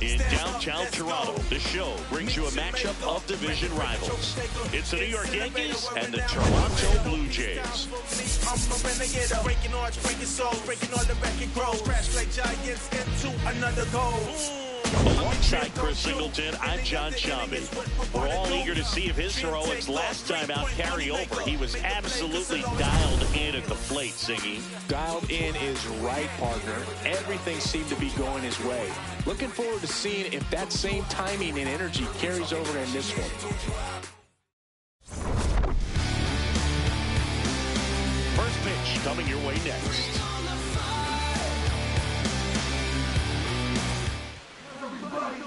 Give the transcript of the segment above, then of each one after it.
In downtown Toronto, the show brings you a matchup of division rivals. It's the New York Yankees and the Toronto Blue Jays. Alongside Chris Singleton, I'm John Chambie. We're all eager to see if his heroics last time out carry over. He was absolutely dialed in at the plate, Singy. Dialed in is right, partner. Everything seemed to be going his way. Looking forward to seeing if that same timing and energy carries over in this one. First pitch coming your way next.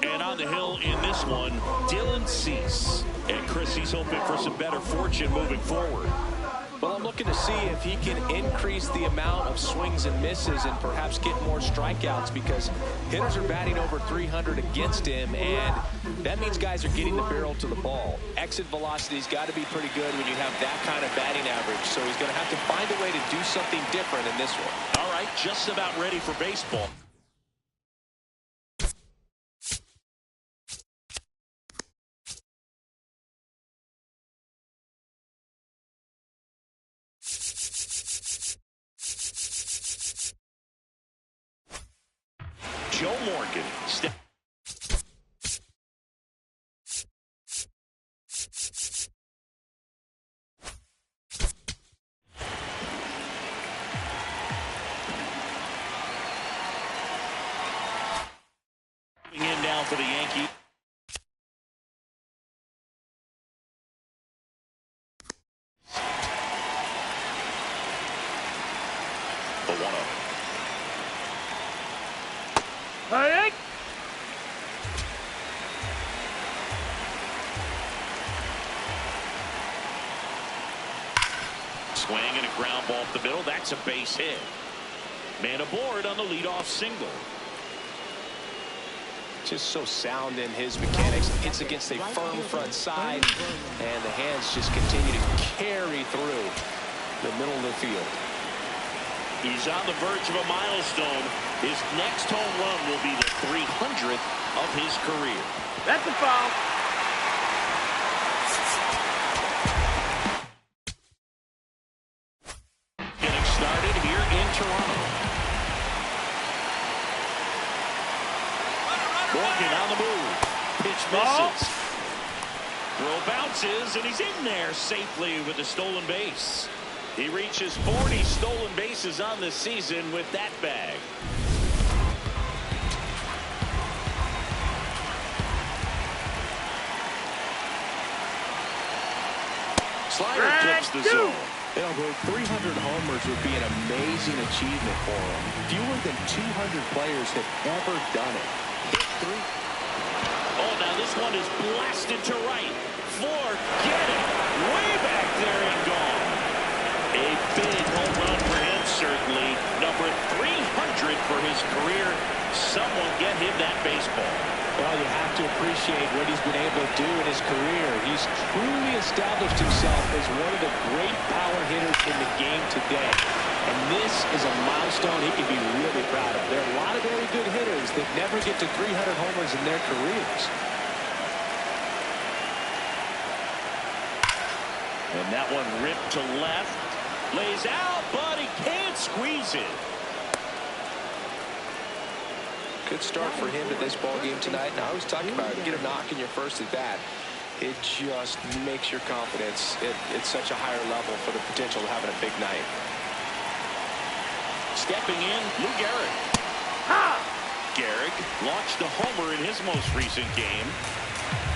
And on the hill in this one, Dylan Cease. And Chris, he's hoping for some better fortune moving forward. Well, I'm looking to see if he can increase the amount of swings and misses and perhaps get more strikeouts, because hitters are batting over 300 against him, and that means guys are getting the barrel to the ball. Exit velocity's got to be pretty good when you have that kind of batting average, so he's going to have to find a way to do something different in this one. All right, just about ready for baseball. Joe Morgan. In now for the Yankees. The 1-0. Hey! Swing and a ground ball up the middle. That's a base hit. Man aboard on the leadoff single. Just so sound in his mechanics. Hits against a firm front side, and the hands just continue to carry through the middle of the field. He's on the verge of a milestone. His next home run will be the 300th of his career. That's a foul. Getting started here in Toronto. Morgan on the move. Pitch misses. Throw bounces, and he's in there safely with the stolen base. He reaches 40 stolen bases on this season with that bag. Slider clips the zone. You know, 300 homers would be an amazing achievement for him. Fewer than 200 players have ever done it. Hit 3. Oh, now this one is blasted to right. Forget it. Way back there and gone. A big home run for him, certainly. Number 300 for his career. Someone get him that baseball. Well, you have to appreciate what he's been able to do in his career. He's truly established himself as one of the great power hitters in the game today. And this is a milestone he can be really proud of. There are a lot of very good hitters that never get to 300 homers in their careers. And that one ripped to left. Lays out, but he can't squeeze it. Good start for him to this ball game tonight. And I always talk about it. Get a knock in your first at bat. It just makes your confidence at such a higher level for the potential of having a big night. Stepping in, Lou Gehrig. Gehrig launched a homer in his most recent game.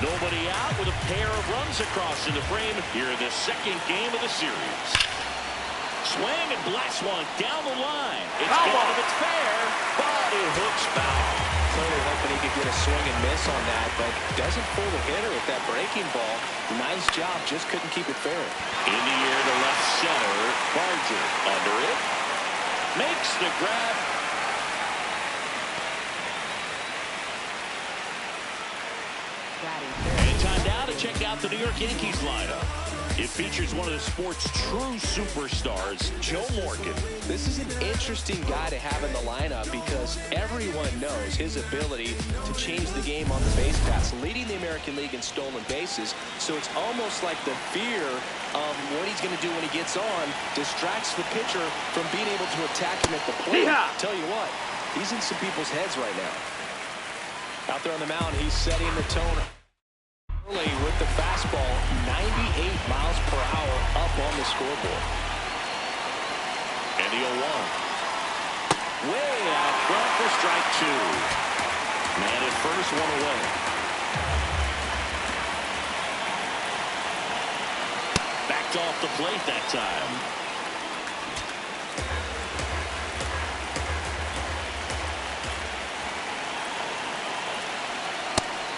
Nobody out with a pair of runs across in the frame here in the second game of the series. Swing and blast one down the line. It's good if it's fair, but it hooks foul. Clearly hoping he could get a swing and miss on that, but doesn't fool the hitter with that breaking ball. Nice job, just couldn't keep it fair. In the air to left center. Barger under it. Makes the grab. And time now to check out the New York Yankees lineup. It features one of the sport's true superstars, Joe Morgan. This is an interesting guy to have in the lineup because everyone knows his ability to change the game on the base paths, leading the American League in stolen bases. So it's almost like the fear of what he's going to do when he gets on distracts the pitcher from being able to attack him at the plate. Yeah. Tell you what, he's in some people's heads right now. Out there on the mound, he's setting the tone early with the fastball, 98 miles per hour up on the scoreboard. And the 0-1. Way out front for strike two. Man at first, one away. Backed off the plate that time.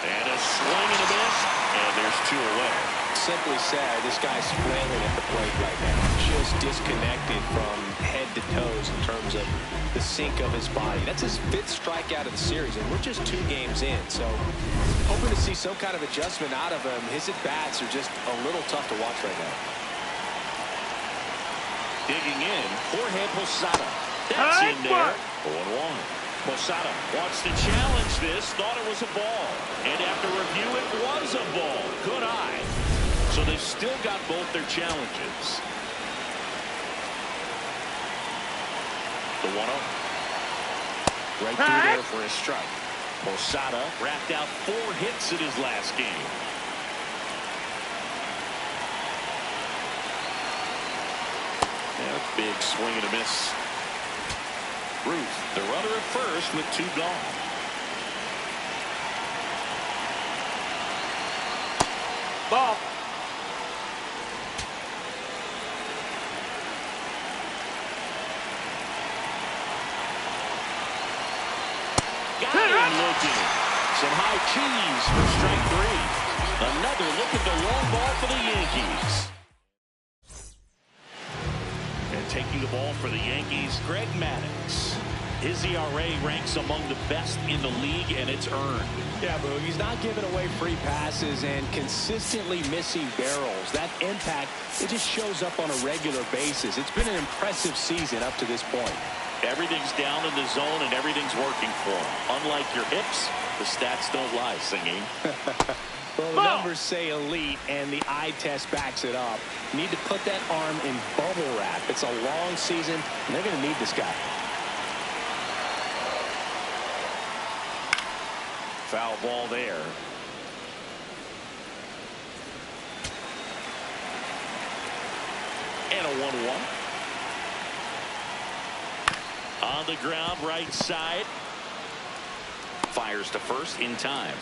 And a swing and a miss, and there's two away. Simply said, this guy's flailing at the plate right now. Just disconnected from head to toes in terms of the sink of his body. That's his 5th strikeout of the series, and we're just 2 games in. So hoping to see some kind of adjustment out of him. His at-bats are just a little tough to watch right now. Digging in, Jorge Posada. That's in there. 0-1. Posada wants to challenge this, thought it was a ball. And after review, it was a ball. Good eye. So they've still got both their challenges. The 1-0. Right through there for a strike. Posada wrapped out 4 hits in his last game. Yeah, big swing and a miss. Ruth, the runner at first with 2 gone. Ball. Got him looking. Some high cheese for strike 3. Another look at the long ball for the Yankees. And taking the ball for the Yankees, Greg Maddux. His ERA ranks among the best in the league, and it's earned. Yeah, Boog, he's not giving away free passes and consistently missing barrels. That impact, it just shows up on a regular basis. It's been an impressive season up to this point. Everything's down in the zone, and everything's working for him. Unlike your hips, the stats don't lie, Singing. Well, the numbers say elite, and the eye test backs it up. You need to put that arm in bubble wrap. It's a long season, and they're going to need this guy. Foul ball there. And a 1-1. On the ground, right side. Fires to first in time.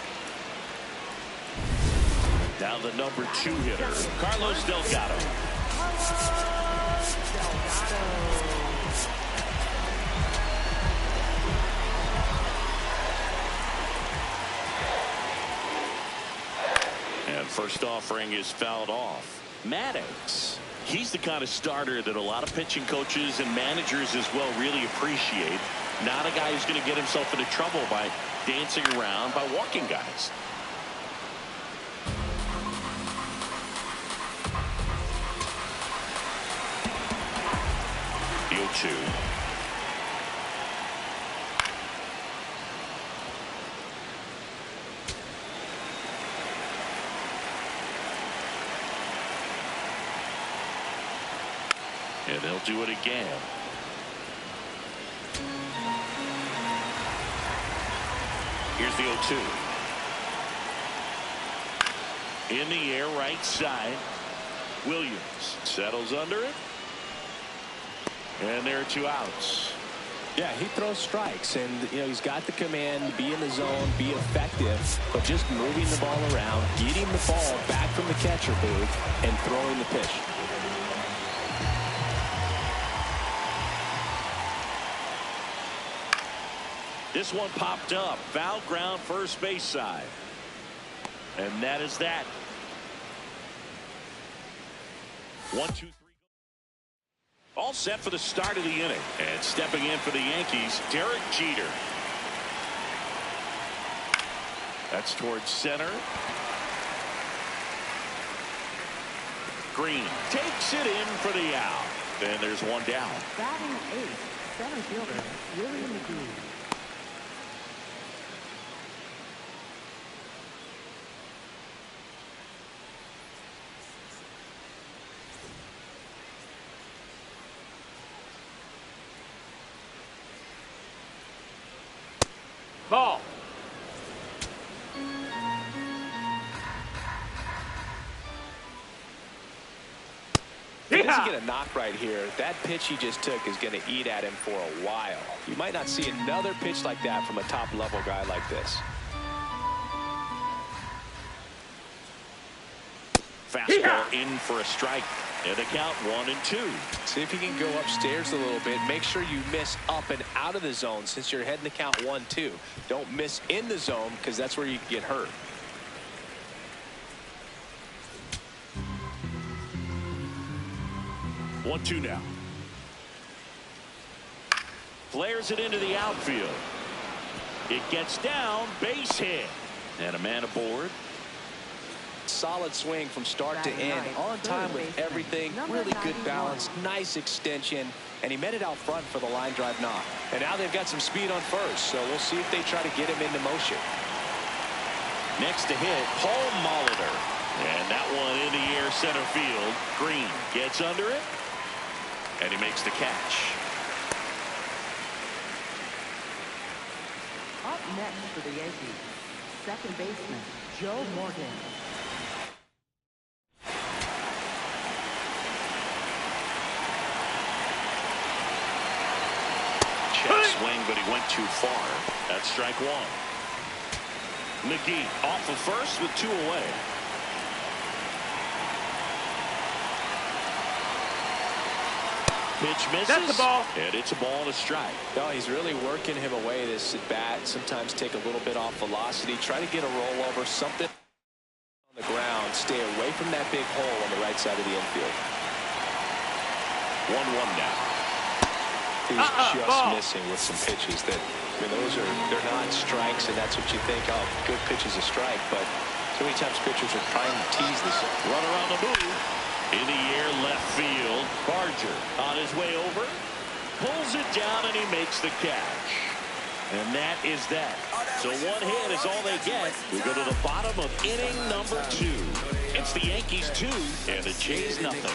Now the number 2 hitter, Carlos Delgado. And first offering is fouled off. Maddux. He's the kind of starter that a lot of pitching coaches and managers as well really appreciate. Not a guy who's going to get himself into trouble by dancing around, by walking guys. The 0-2. And they'll do it again. Here's the 0-2. In the air, right side. Williams settles under it. And there are 2 outs. Yeah, he throws strikes, and he's got the command, be in the zone, be effective, but just moving the ball around, getting the ball back from the catcher booth, and throwing the pitch. This one popped up. Foul ground, first base side. And that is that. 1, 2, 3. All set for the start of the inning. And stepping in for the Yankees, Derek Jeter. That's towards center. Green takes it in for the out. And there's one down. Batting eighth, center fielder, Willie McGee. Ball. If he doesn't get a knock right here, that pitch he just took is going to eat at him for a while. You might not see another pitch like that from a top-level guy like this. Fastball in for a strike. And the count 1-2. See if you can go upstairs a little bit. Make sure you miss up and out of the zone since you're heading to count 1-2. Don't miss in the zone because that's where you can get hurt. One, two now. Flares it into the outfield. It gets down, base hit. And a man aboard. Solid swing from start to end, on time with everything, really good balance, nice extension, and he met it out front for the line drive knock. And now they've got some speed on first, so we'll see if they try to get him into motion. Next to hit, Paul Molitor. And that one in the air center field. Green gets under it, and he makes the catch. Up next for the Yankees, second baseman, Joe Morgan. Check swing, but he went too far. That's strike one. McGee off of first with two away. Pitch misses. That's the ball. And it's a ball and a strike. No, he's really working him away this at bat. Sometimes take a little bit off velocity. Try to get a rollover, something on the ground. Stay away from that big hole on the right side of the infield. 1-1 now. He's just ball. missing with some pitches that, I mean, they're not strikes, and that's what you think, oh, good pitch is a strike, but so many times pitchers are trying to tease this. Runner on the move. In the air, left field. Barger on his way over. Pulls it down, and he makes the catch. And that is that. So one hit is all they get. We go to the bottom of inning number 2. It's the Yankees 2 and the Jays nothing.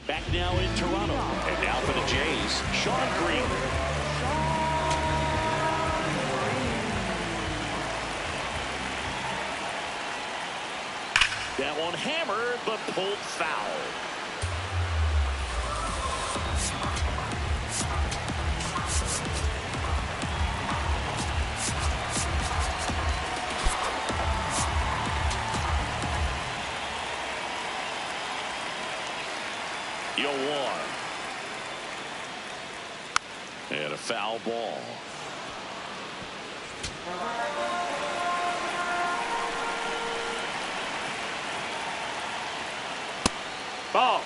Back now in Toronto. And now for the Jays, Sean Green. That one hammered, but pulled foul. Yoan. And a foul ball. Ball.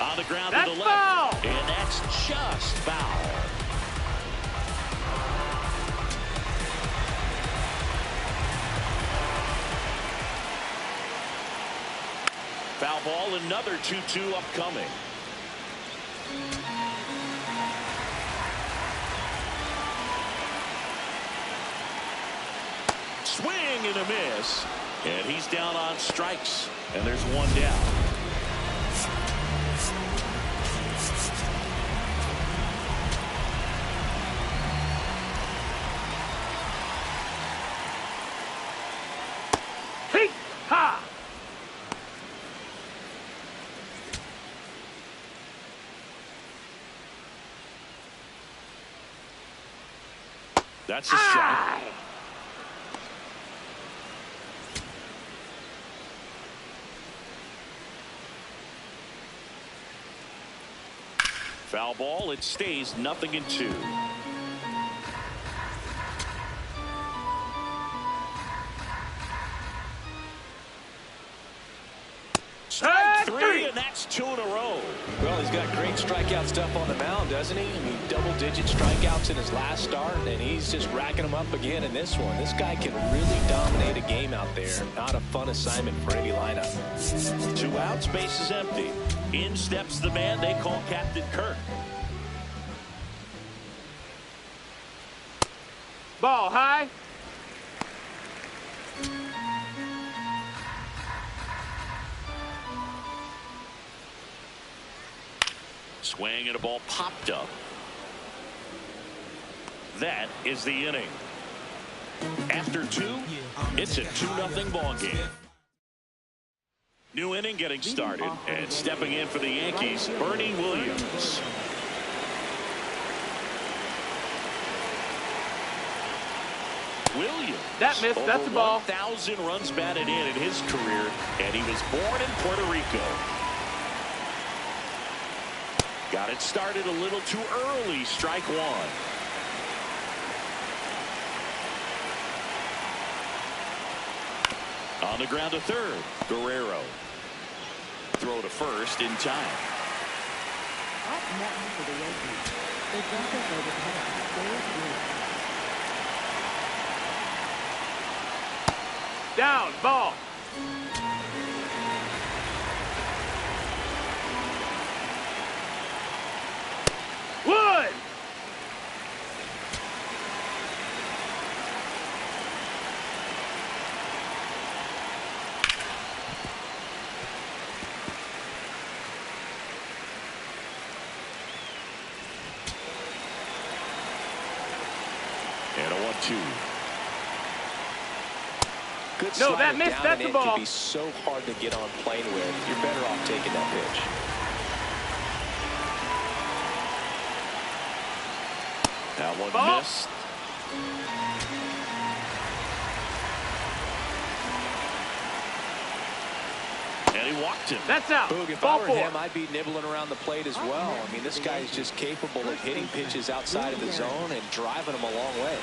On the ground That's to the left. foul. And that's just foul. Foul ball, another 2-2 upcoming. Swing and a miss. And he's down on strikes. And there's one down. Ha! That's a strike. Foul ball. It stays 0-2. and that's 2 in a row. Well, he's got great strikeout stuff on the mound, doesn't he? I mean, double-digit strikeouts in his last start, and he's just racking them up again in this one. This guy can really dominate a game out there. Not a fun assignment for any lineup. 2 outs, base is empty. In steps the man they call Captain Kirk. Ball high. Swing and a ball popped up. That is the inning. After 2, it's a 2-0 ball game. New inning getting started, and stepping in for the Yankees, Bernie Williams. Williams. That missed. That's a ball. 1,000 runs batted in his career, and he was born in Puerto Rico. Got it started a little too early. Strike 1. On the ground to third. Guerrero. Throw to first in time. Up next for the Yankees, the designated hitter, Dave Root. Down. Ball. Wood. And a 1-2. Good No, slider that missed. down That's and the in ball. can be so hard to get on plane with. You're better off taking that pitch. That one Ball. missed. And he walked him. That's out. Boog, if I Ball were 4. him, I'd be nibbling around the plate as well. I mean, this guy is just capable of hitting pitches outside of the zone and driving them a long way.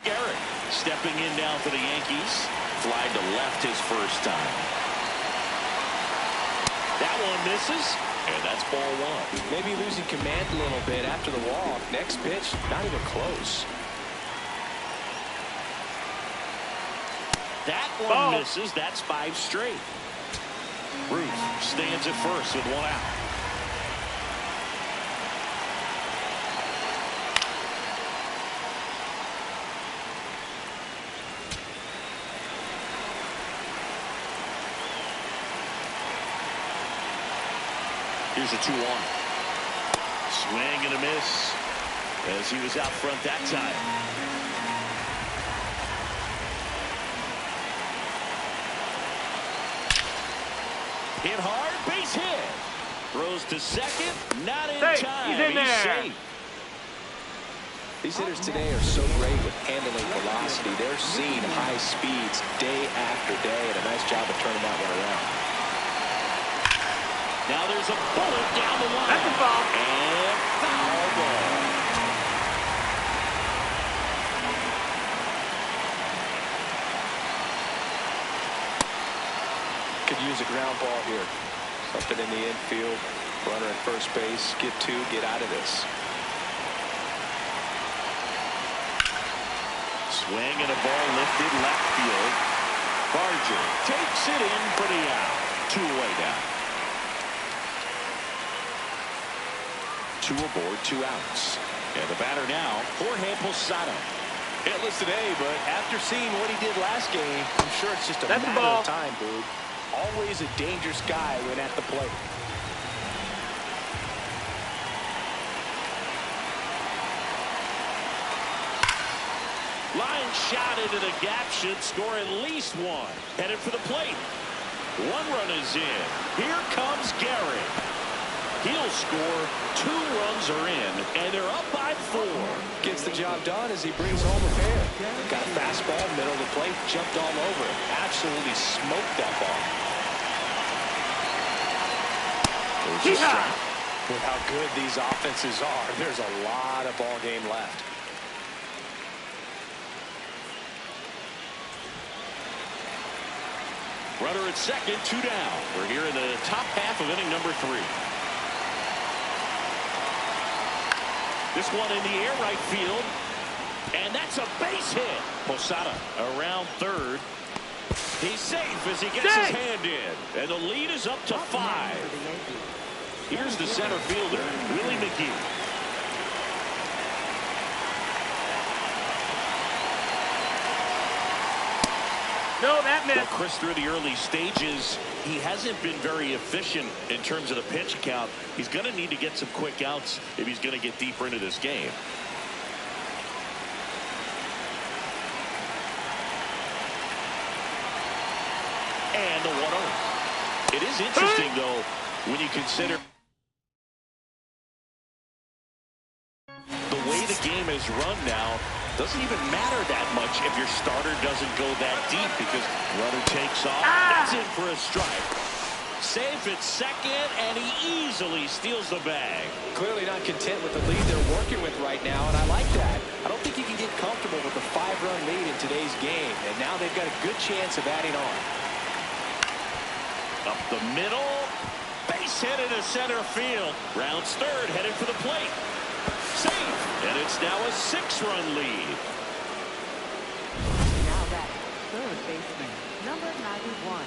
Garrett stepping in now for the Yankees. Fly to left his first time. That one misses, and that's ball 1. Maybe losing command a little bit after the walk. Next pitch, not even close. That one Ball. misses. That's 5 straight. Ruth stands at first with 1 out. Here's a 2-1. Swing and a miss as he was out front that time. Hit hard, base hit. Throws to second, not in Safe. time. He's in there. safe. These hitters today are so great with handling velocity. They're seeing high speeds day after day, and a nice job of turning that one around. Now there's a bullet down the line. That's a foul. And foul ball. Could use a ground ball here. Something in the infield. Runner at first base. Get 2, get out of this. Swing and a ball lifted left field. Barger takes it in for the out. 2 away now. 2 aboard, 2 outs. And the batter now, Jorge Posada. Hitless today, but after seeing what he did last game, I'm sure it's just a That's the matter ball. of time, Boog. Always a dangerous guy when at the plate. Line shot into the gap, should score at least 1. Headed for the plate. 1 run is in. Here comes Garrett. He'll score. 2 runs are in, and they're up by 4. Gets the job done as he brings home a pair. Got a fastball, middle of the plate, jumped all over it. Absolutely smoked that ball. There's a strike. With how good these offenses are, there's a lot of ball game left. Runner at second, 2 down. We're here in the top half of inning number 3. This one in the air, right field. And that's a base hit. Posada around third. He's safe as he gets his hand in. And the lead is up to 5. Here's the center fielder, Willie McGee. No, that missed. Well, Chris, through the early stages, he hasn't been very efficient in terms of the pitch count. He's going to need to get some quick outs if he's going to get deeper into this game. And the 1-0. It is interesting, though, when you consider the way the game is run now. Doesn't even matter that much if your starter doesn't go that deep, because runner takes off. That's in for a strike. Safe at second, and he easily steals the bag. Clearly not content with the lead they're working with right now, and I like that. I don't think you can get comfortable with a 5-run lead in today's game, and now they've got a good chance of adding on. Up the middle, base hit into center field. Rounds third, headed for the plate. Safe, and it's now a 6-run lead. Now back, third baseman, number 91.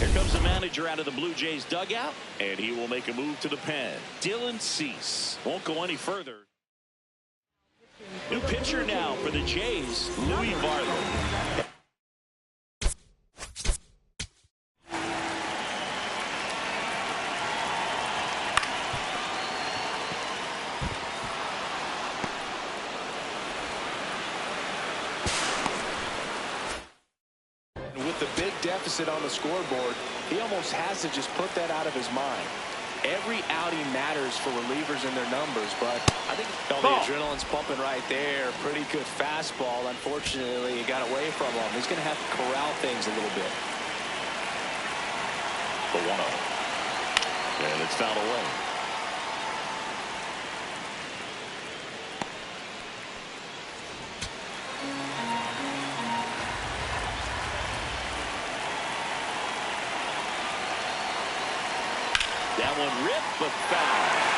Here comes the manager out of the Blue Jays dugout, and he will make a move to the pen. Dylan Cease won't go any further. New pitcher now for the Jays, Louis Varland. With the big deficit on the scoreboard, he almost has to just put that out of his mind. Every outing matters for relievers and their numbers, but I think the adrenaline's pumping right there. Pretty good fastball. Unfortunately, it got away from him. He's going to have to corral things a little bit. The 1-0. And it's fouled away. That one ripped, but foul.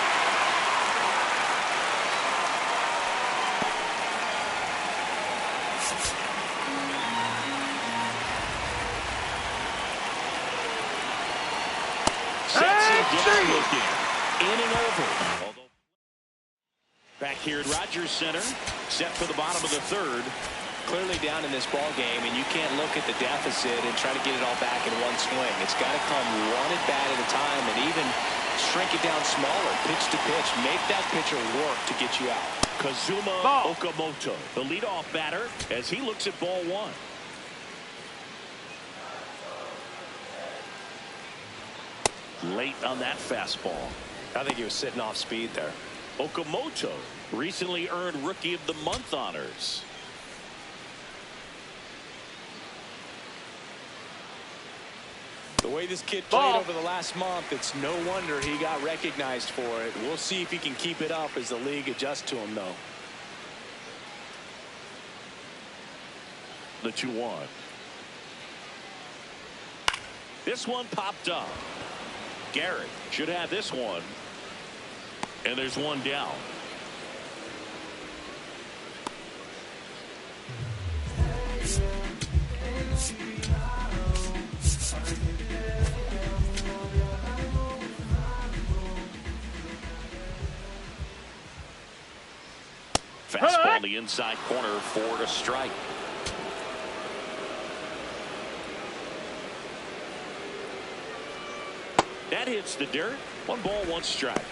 Looking. Inning over. Back here at Rogers Center, set for the bottom of the third. Clearly down in this ball game, and you can't look at the deficit and try to get it all back in one swing. It's got to come one at bat at a time, and even shrink it down smaller, pitch to pitch. Make that pitcher work to get you out. Kazuma Okamoto, the leadoff batter, as he looks at ball 1. Late on that fastball. I think he was sitting off speed there. Okamoto recently earned Rookie of the Month honors. The way this kid played over the last month, it's no wonder he got recognized for it. We'll see if he can keep it up as the league adjusts to him, though. The 2-1. This one popped up. Garrett should have this one. And there's one down. Fastball on the inside corner for a strike. That hits the dirt. 1 ball, 1 strike.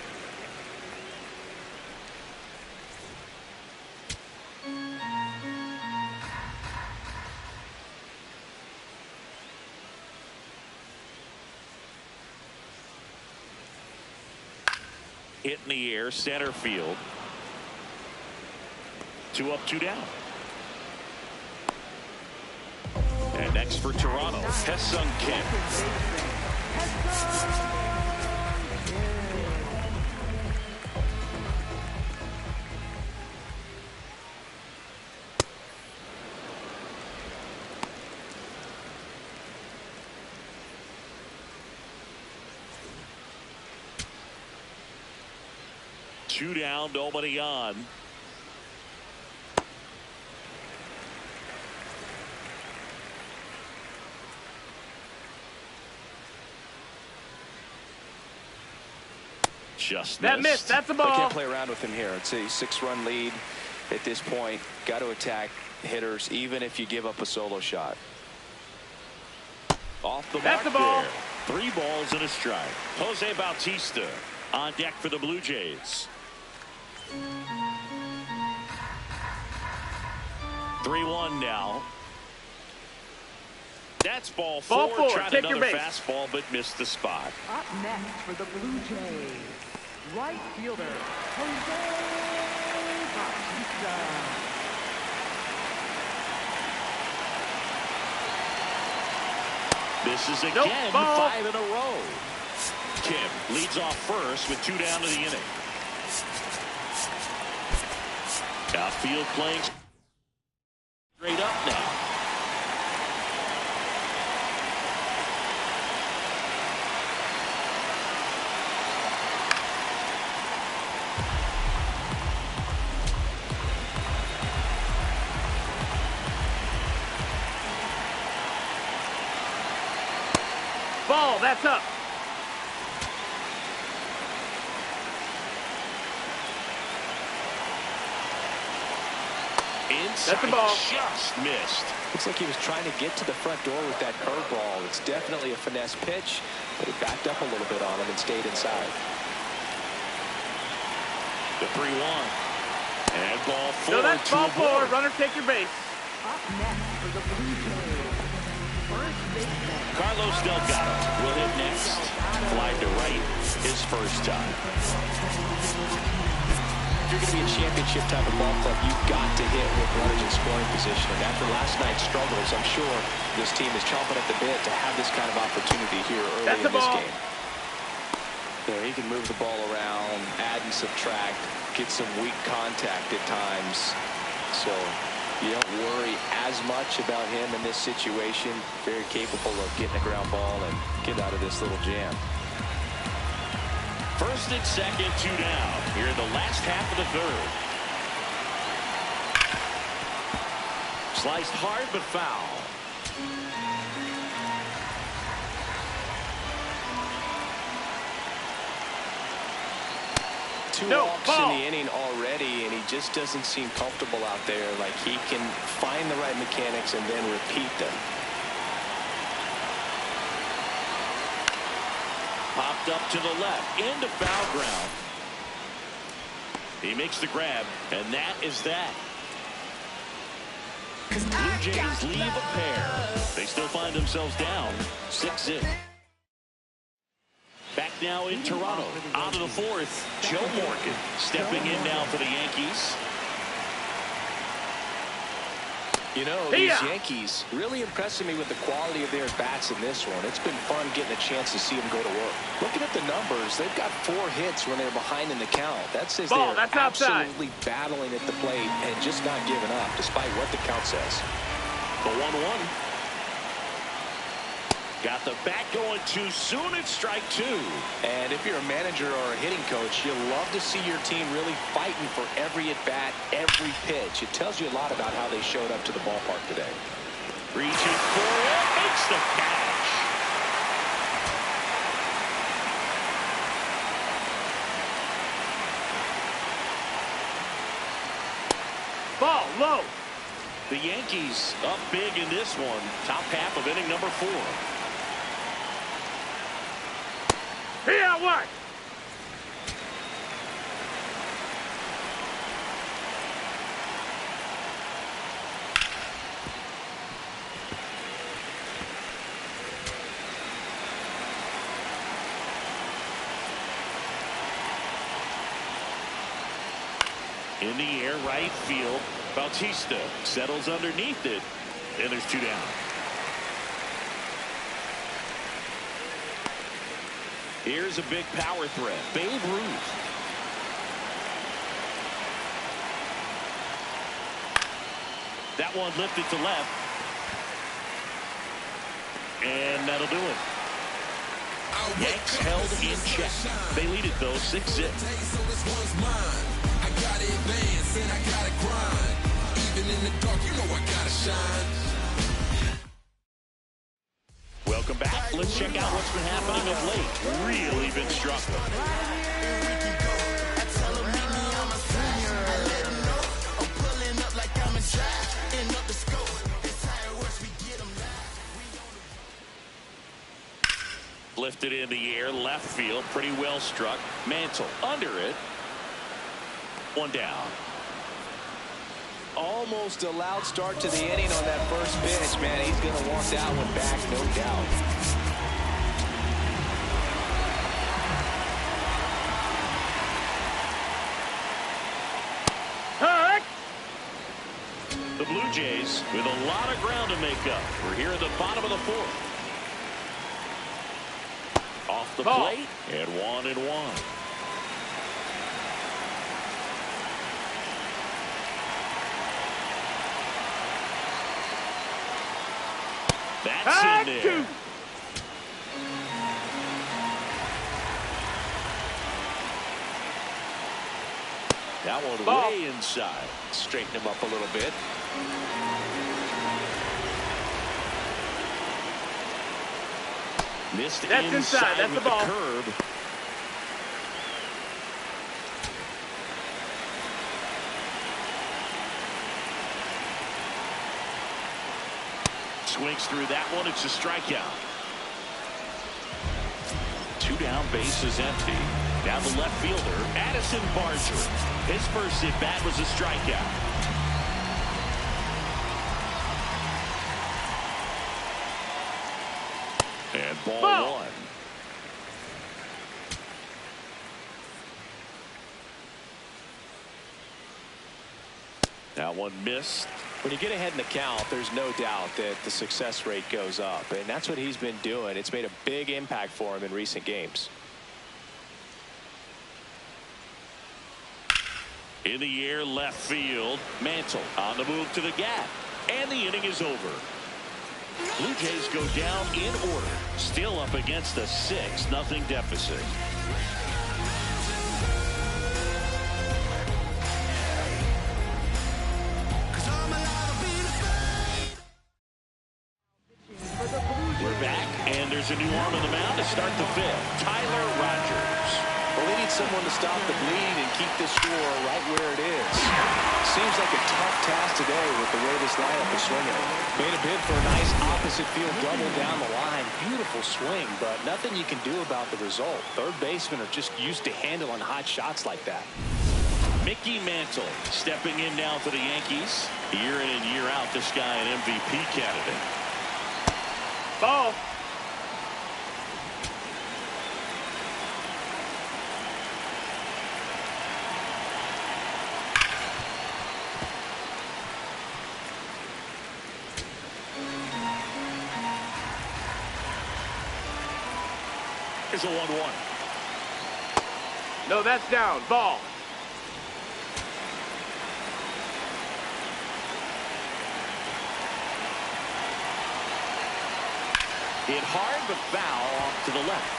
Hit in the air, center field. 2 up, 2 down. And next for Toronto, Ha-Seong Kim. 2 down, nobody on. Just That missed. That's the ball. I can't play around with him here. It's a 6-run lead at this point. Got to attack hitters, even if you give up a solo shot. Off the That's mark the ball. there. 3 balls and a strike. Jose Bautista on deck for the Blue Jays. 3-1 now. That's ball 4. Ball 4. Tried Take another your base. fastball, but missed the spot. Up next for the Blue Jays, right fielder, Jose Bautista. This is Nope, again ball. 5 in a row. Kim leads off first with 2 down to the inning. Outfield playing straight up now. Ball, that's up. Inside, That's the ball. just missed. Looks like he was trying to get to the front door with that curveball. It's definitely a finesse pitch, but it backed up a little bit on him and stayed inside. The 3-1. And ball 4. So that's to ball a 4. board. Runner, take your base. Up next for the Blue Jays, first baseman, Carlos Delgado will hit next. Fly to right his first time. If you're going to be a championship type of ball club, you've got to hit with runners in scoring position. And after last night's struggles, I'm sure this team is chomping at the bit to have this kind of opportunity here early That's in the this ball. game. There, he can move the ball around, add and subtract, get some weak contact at times. So you don't worry as much about him in this situation. Very capable of getting a ground ball and getting out of this little jam. First and second, 2 down. Here in the last half of the 3rd. Sliced hard but foul. Two No, walks ball. in the inning already, and he just doesn't seem comfortable out there. Like he can find the right mechanics and then repeat them. Popped up to the left, into foul ground. He makes the grab, and that is that. Blue Jays leave a pair. They still find themselves down 6-0. Back now in Toronto. On to the 4th. Joe Morgan stepping in now for the Yankees. You know, these Yankees really impressing me with the quality of their bats in this one. It's been fun getting a chance to see them go to work. Looking at the numbers, they've got 4 hits when they're behind in the count. That says Ball, they're that's outside. absolutely battling at the plate and just not giving up, despite what the count says. The 1-1. Got the bat going too soon. It's strike 2. And if you're a manager or a hitting coach, you love to see your team really fighting for every at-bat, every pitch. It tells you a lot about how they showed up to the ballpark today. Reaching for it. Makes the catch. Ball, low. The Yankees up big in this one. Top half of inning number 4. Here, what? In the air, right field. Bautista settles underneath it. And there's 2 down. Here's a big power threat. Babe Ruth. That one lifted to left. And that'll do it. Yanks held in check. They lead it, though, 6-0. Welcome back. Let's check out what's been happening of late. Really been struggling. Lifted in the air, left field, pretty well struck. Mantle under it. One down. Almost a loud start to the inning on that first pitch, man. He's going to want that one back, no doubt. Hurt! The Blue Jays with a lot of ground to make up. We're here at the bottom of the fourth. Off the plate, and 1-1. That's in there. That one way inside. Straighten him up a little bit. Missed That's inside. That's with the ball. Curb. Swings through that one. It's a strikeout. 2 down, base is empty. Now the left fielder, Addison Barger. His first at bat was a strikeout. And ball 1. That one missed. When you get ahead in the count, there's no doubt that the success rate goes up, and that's what he's been doing. It's made a big impact for him in recent games. In the air, left field. Mantle on the move to the gap, and the inning is over. Blue Jays go down in order, still up against a 6-0 deficit. We're back, and there's a new arm on the mound to start the fifth. Tyler Rogers. Well, they need someone to stop the bleed and keep the score right where it is. Seems like a tough task today with the way this lineup is swinging. Made a bid for a nice opposite field double down the line. Beautiful swing, but nothing you can do about the result. Third basemen are just used to handling hot shots like that. Mickey Mantle stepping in now for the Yankees. Year in and year out, this guy an MVP candidate. Ball. Here's a 1-1. No, that's down. Ball. Hit hard, but foul off to the left.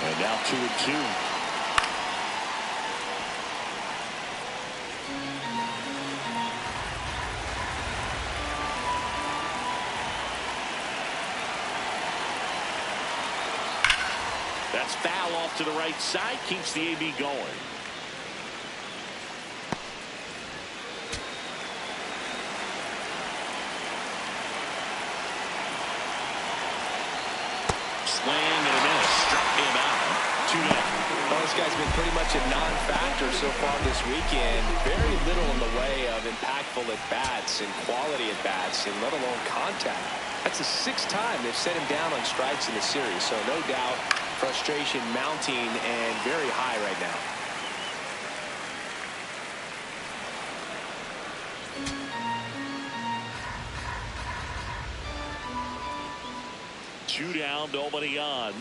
And now 2-2. That's foul off to the right side. Keeps the AB going. Swing and a miss. Struck him out. 2-0. Well, this guy's been pretty much a non-factor so far this weekend. Very little in the way of impactful at-bats and quality at-bats, and let alone contact. That's the 6th time they've set him down on strikes in the series, so no doubt frustration mounting and very high right now. Two down, nobody on.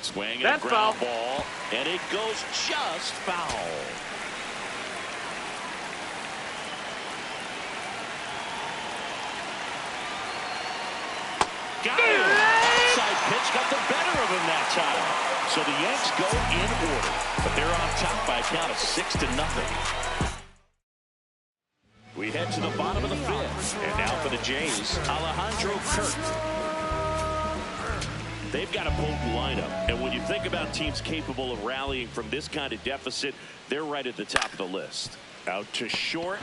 Swing and That's a ground foul. ball, and it goes just foul. got him. Outside pitch got the better of him that time. So the Yanks go in order, but they're on top by a count of 6-0. We head to the bottom of the fifth, and now for the Jays, Alejandro Kirk. They've got a potent lineup, and when you think about teams capable of rallying from this kind of deficit, they're right at the top of the list. Out to short.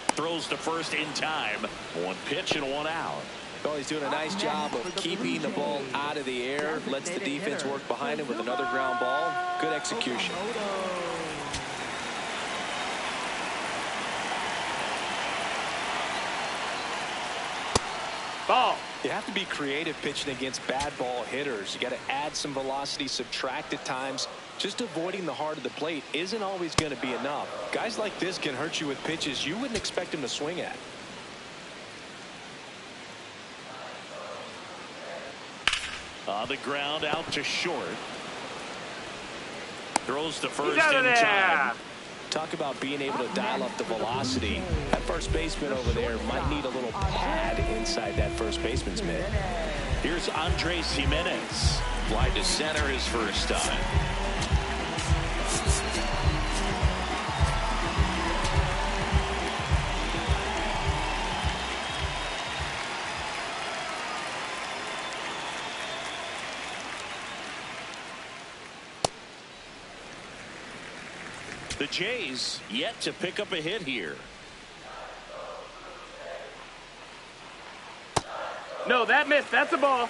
Throws to first in time. One pitch and one out. Well, he's doing a nice job of keeping the ball out of the air. Lets the defense work behind him with another ground ball. Good execution. Ball. You have to be creative pitching against bad ball hitters. You got to add some velocity, subtract at times. Just avoiding the heart of the plate isn't always going to be enough. Guys like this can hurt you with pitches you wouldn't expect him to swing at. On the ground, out to short. Throws to first in time. Talk about being able to dial up the velocity. That first baseman over there might need a little pad inside that first baseman's mitt. Here's Andres Jimenez. Fly to center his first time. The Jays yet to pick up a hit here. No, that missed. That's a ball.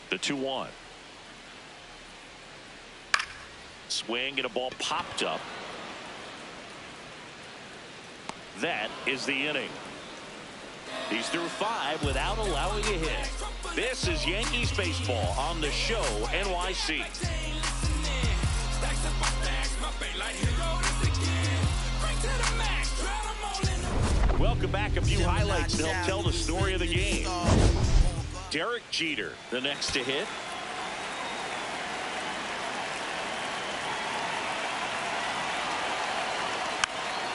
The 2-1. Swing and a ball popped up. That is the inning. He's through 5 without allowing a hit. This is Yankees baseball on the show NYC. Welcome back. A few highlights to help tell the story of the game. Derek Jeter, the next to hit.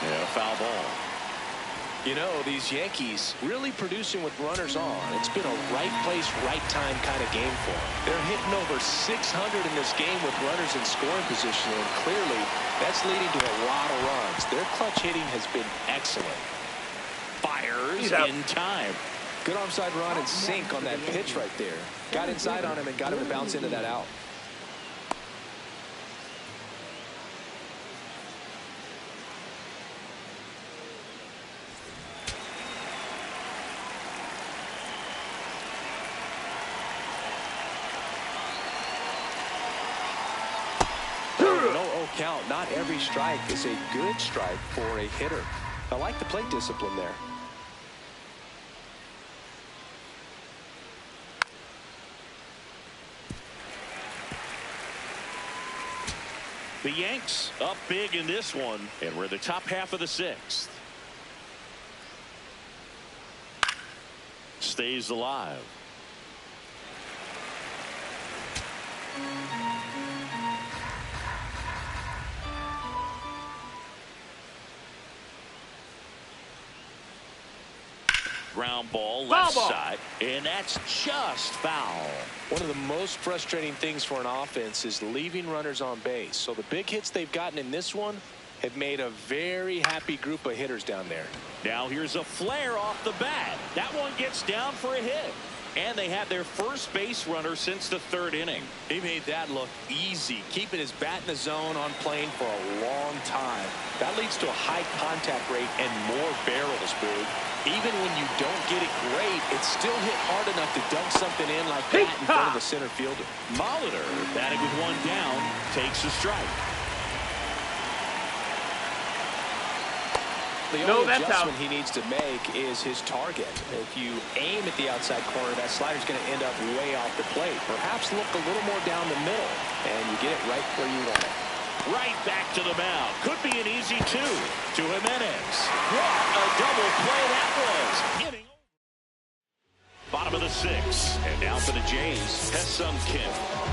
And a foul ball. You know, these Yankees really producing with runners on. It's been a right place, right time kind of game for them. They're hitting over 600 in this game with runners in scoring position, and clearly that's leading to a lot of runs. Their clutch hitting has been excellent. Fires in time. Good onside run and sink on that pitch right there. Got inside on him and got him to bounce into that out. Count. Not every strike is a good strike for a hitter. I like the plate discipline there. The Yanks up big in this one, and we're the top half of the 6th. Stays alive. Ground ball left side, and that's just foul. One of the most frustrating things for an offense is leaving runners on base. So the big hits they've gotten in this one have made a very happy group of hitters down there. Now here's a flare off the bat. That one gets down for a hit. And they had their first base runner since the 3rd inning. He made that look easy, keeping his bat in the zone on plane for a long time. That leads to a high contact rate and more barrels, Boog. Even when you don't get it great, it's still hit hard enough to dunk something in like that in front of the center fielder. Molitor, batting with one down, takes a strike. The only adjustment he needs to make is his target. If you aim at the outside corner, that slider's going to end up way off the plate. Perhaps look a little more down the middle, and you get it right where you want it. Right back to the mound. Could be an easy 2 to Jimenez. What a double play that was. Bottom of the 6. And now for the Jays, Ha-Seong Kim.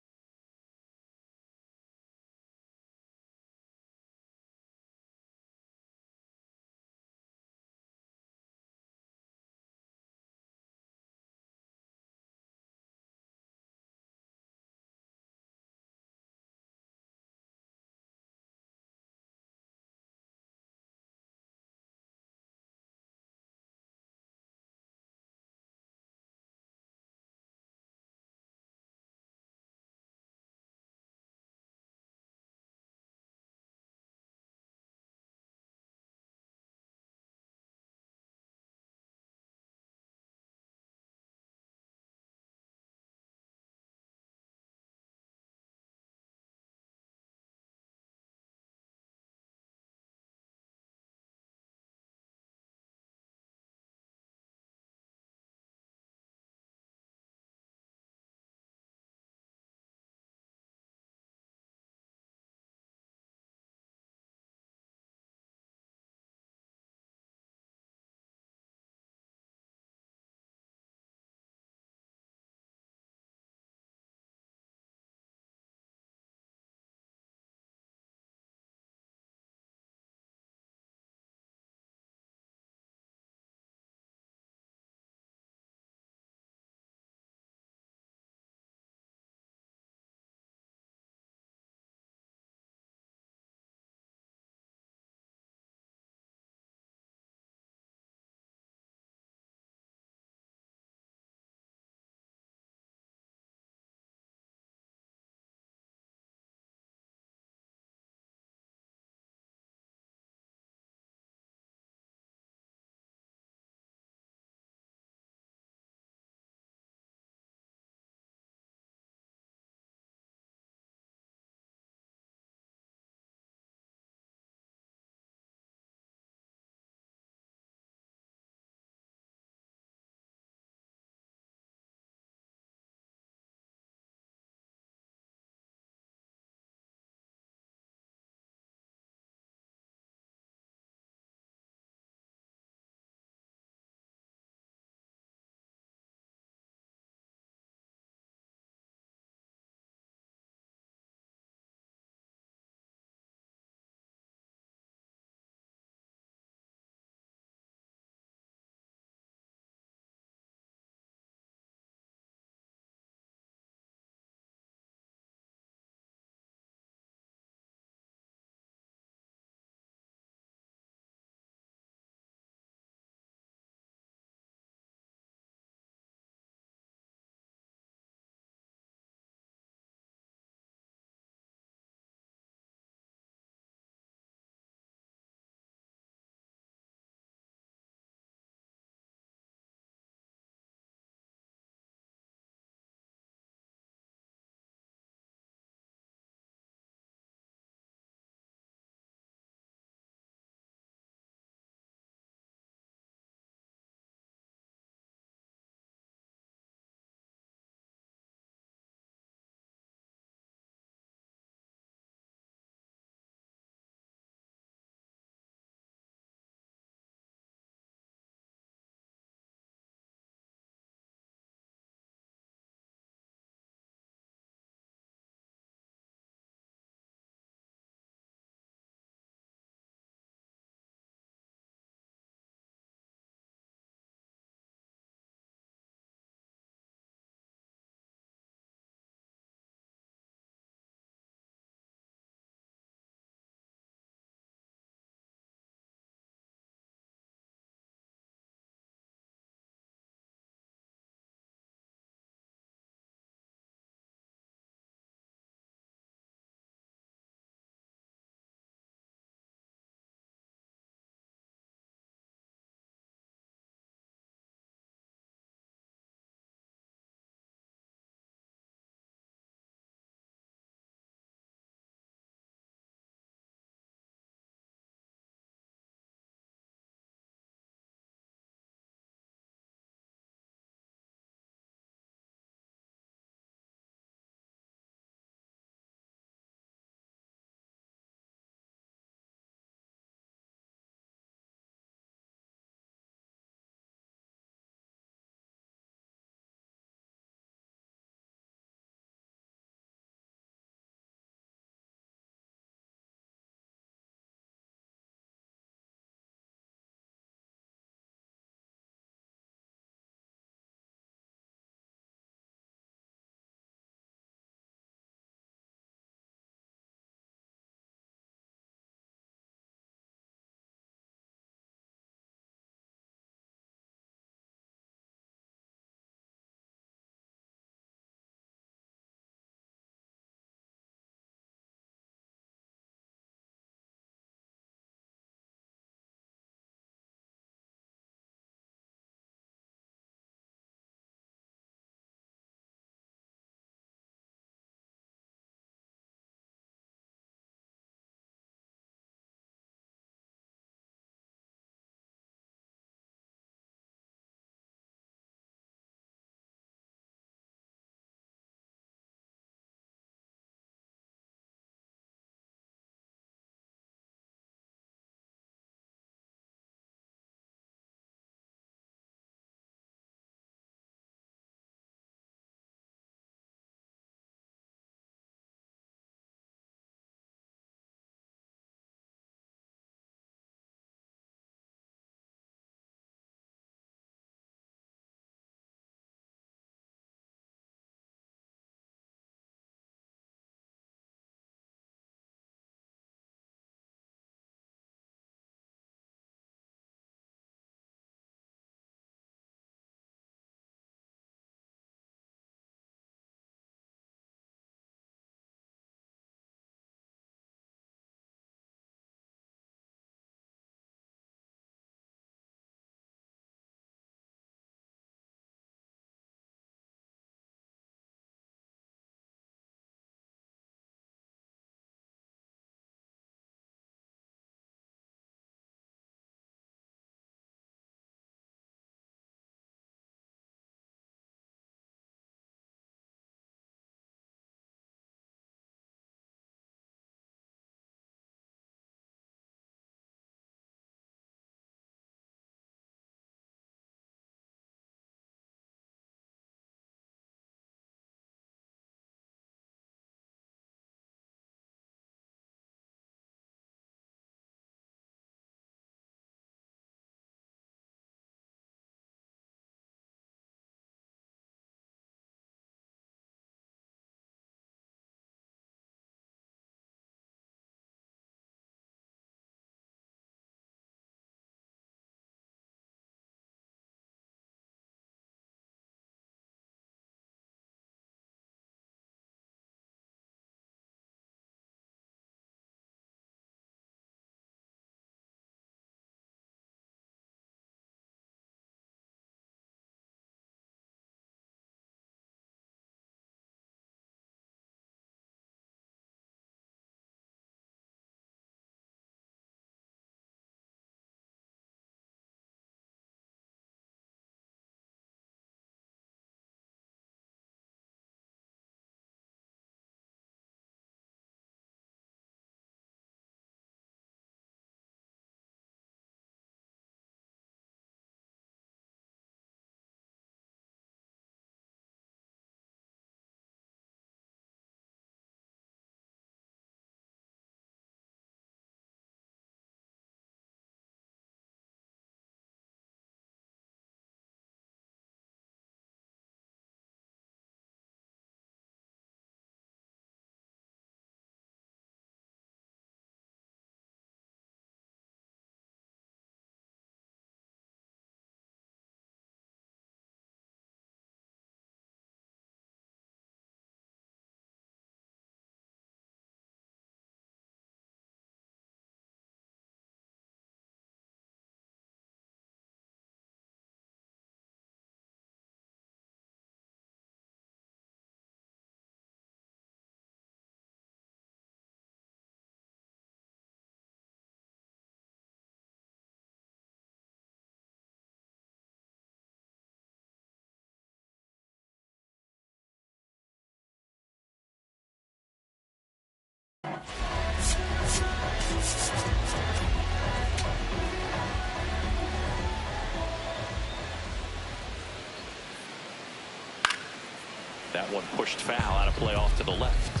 That one pushed foul out of play off to the left.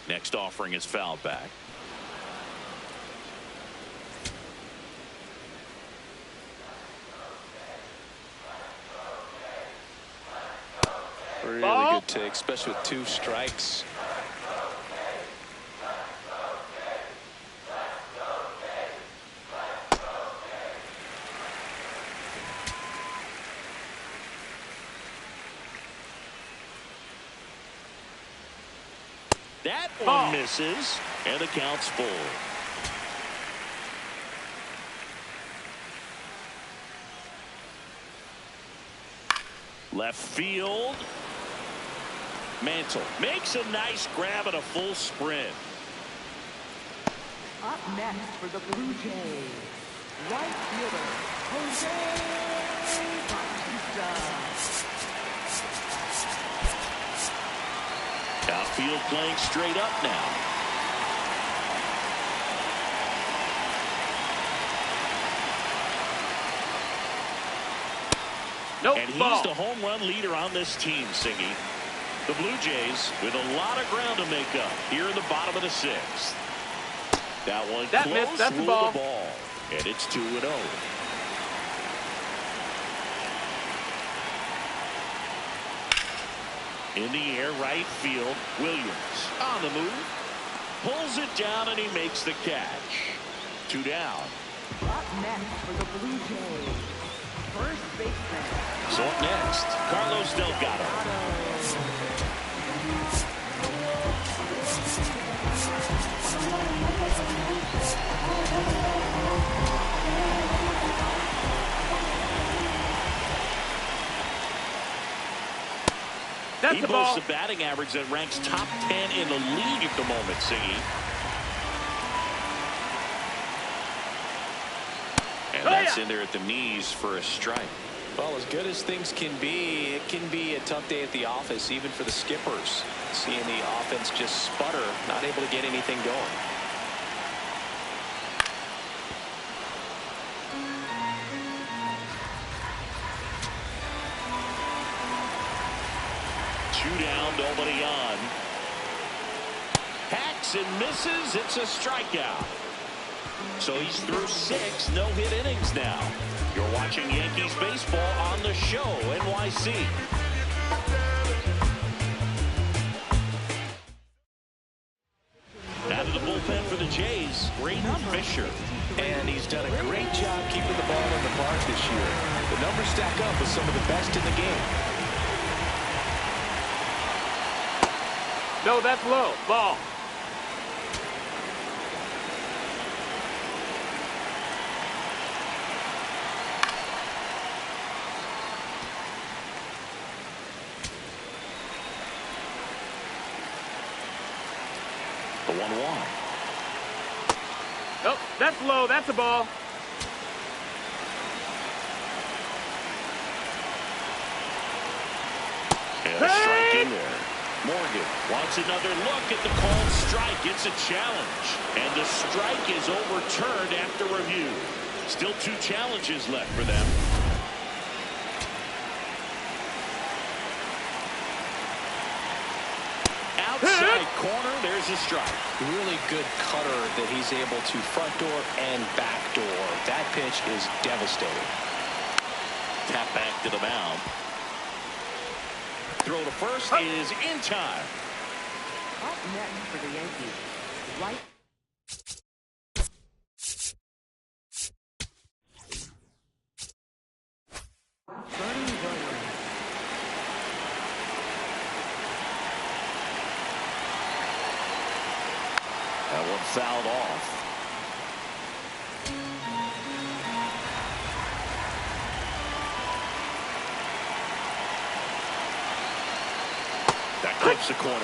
Next offering is fouled back. Really good take, especially with 2 strikes. That one misses, and the count's full. Left field. Mantle makes a nice grab and a full sprint. Up next for the Blue Jays, right fielder, Jose Bautista. Outfield playing straight up now. Nope, And he's ball. the home run leader on this team, Singy. The Blue Jays with a lot of ground to make up here in the bottom of the 6th. That one That close, missed. That's the rule ball. the ball. And it's 2-0. In the air, right field, Williams on the move. Pulls it down and he makes the catch. 2 down. Up next for the Blue Jays, first baseman. So up next, Carlos Delgado. That's He the boasts ball. a batting average that ranks top 10 in the league at the moment, Singy. And that's in there at the knees for a strike. Well, as good as things can be, it can be a tough day at the office, even for the skippers. Seeing the offense just sputter, not able to get anything going. Two down, nobody on. Hacks and misses. It's a strikeout. So he's through 6 no-hit innings now. You're watching Yankees baseball on The Show, NYC. Out of the bullpen for the Jays, Braden Fisher. And he's done a great job keeping the ball in the park this year. The numbers stack up with some of the best in the game. No, that's low. Ball. The 1-1. Oh, that's low. That's a ball. And a strike in there. Morgan wants another look at the called strike. It's a challenge. And the strike is overturned after review. Still 2 challenges left for them. Outside corner, there's a strike. Really good cutter that he's able to front door and back door. That pitch is devastating. Tap back to the mound. Throw to first is in time. Up next for the Yankees, right. That one fouled off. That clips the corner.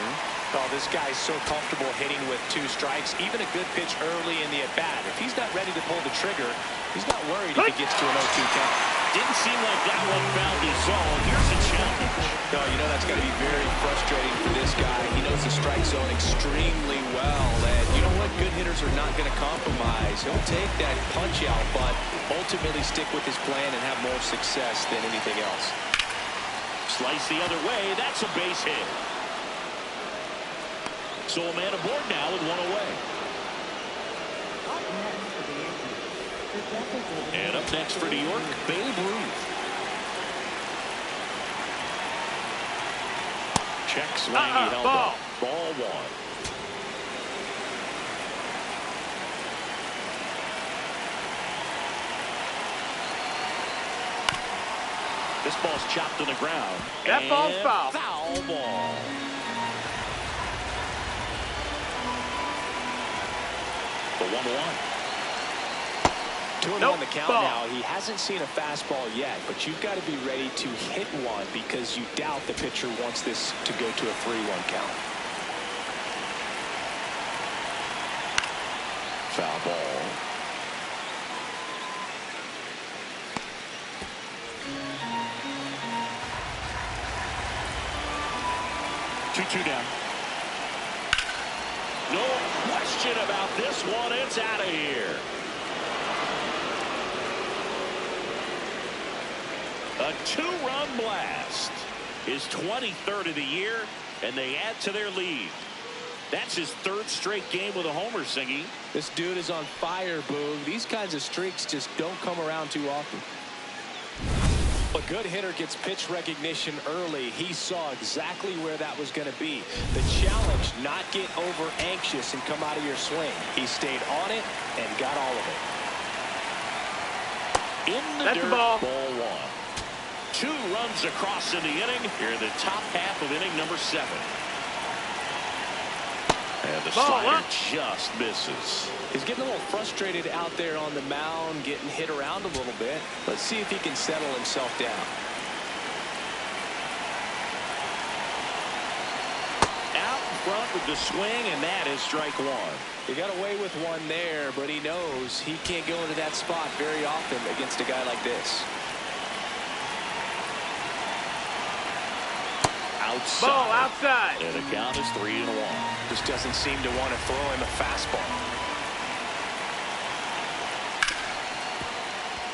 Oh, this guy's so comfortable hitting with 2 strikes. Even a good pitch early in the at-bat. If he's not ready to pull the trigger, he's not worried if he gets to an 0-2 count. Didn't seem like that one found his zone. Here's a challenge. No, you know that's got to be very frustrating for this guy. He knows the strike zone extremely well. And you know what? Good hitters are not going to compromise. He'll take that punch out, but ultimately stick with his plan and have more success than anything else. Slice the other way. That's a base hit. So a man aboard now with one away. And up next for New York, Babe Ruth. Check swing. He held up. Ball one. This ball's chopped to the ground. That ball's foul. Foul ball. The 1-1. 2-1 the count now. He hasn't seen a fastball yet, but you've got to be ready to hit one because you doubt the pitcher wants this to go to a 3-1 count. Foul ball. Two down. No question about this one. It's out of here. A 2-run blast. His 23rd of the year, and they add to their lead. That's his 3rd straight game with a homer, Singy. This dude is on fire, Boog. These kinds of streaks just don't come around too often. A good hitter gets pitch recognition early. He saw exactly where that was going to be. The challenge, not get over anxious and come out of your swing. He stayed on it and got all of it. In the That's dirt, the ball. ball one. 2 runs across in the inning. Here in the top half of inning number 7. And the slider just misses. He's getting a little frustrated out there on the mound, getting hit around a little bit. Let's see if he can settle himself down. Out in front with the swing, and that is strike 1. He got away with one there, but he knows he can't go into that spot very often against a guy like this. Outside. Ball outside. And the count is 3-1. Just doesn't seem to want to throw him a fastball.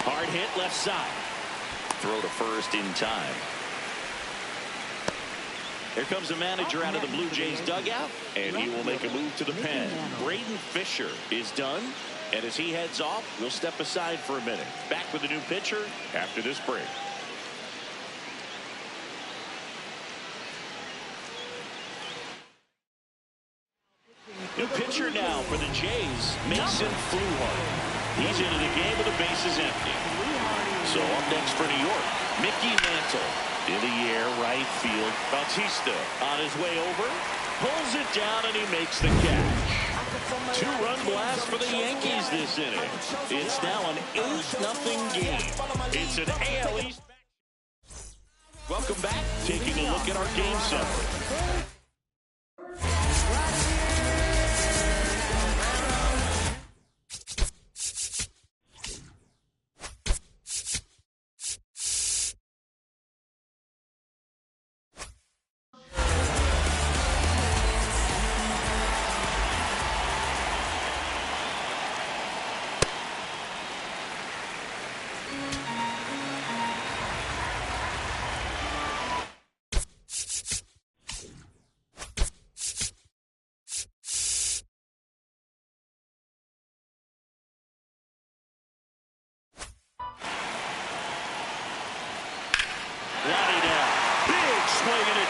Hard hit left side. Throw to first in time. Here comes the manager out of the Blue Jays dugout, and he will make a move to the pen. Braden Fisher is done, and as he heads off, we'll step aside for a minute. Back with the new pitcher after this break. New pitcher now for the Jays, Mason Fluharty. He's into the game with the bases empty. So up next for New York, Mickey Mantle. In the air, right field. Bautista on his way over. Pulls it down, and he makes the catch. 2-run blast for the Yankees this inning. It's now an 8-0 game. It's an AL East. Welcome back. Taking a look at our game summary.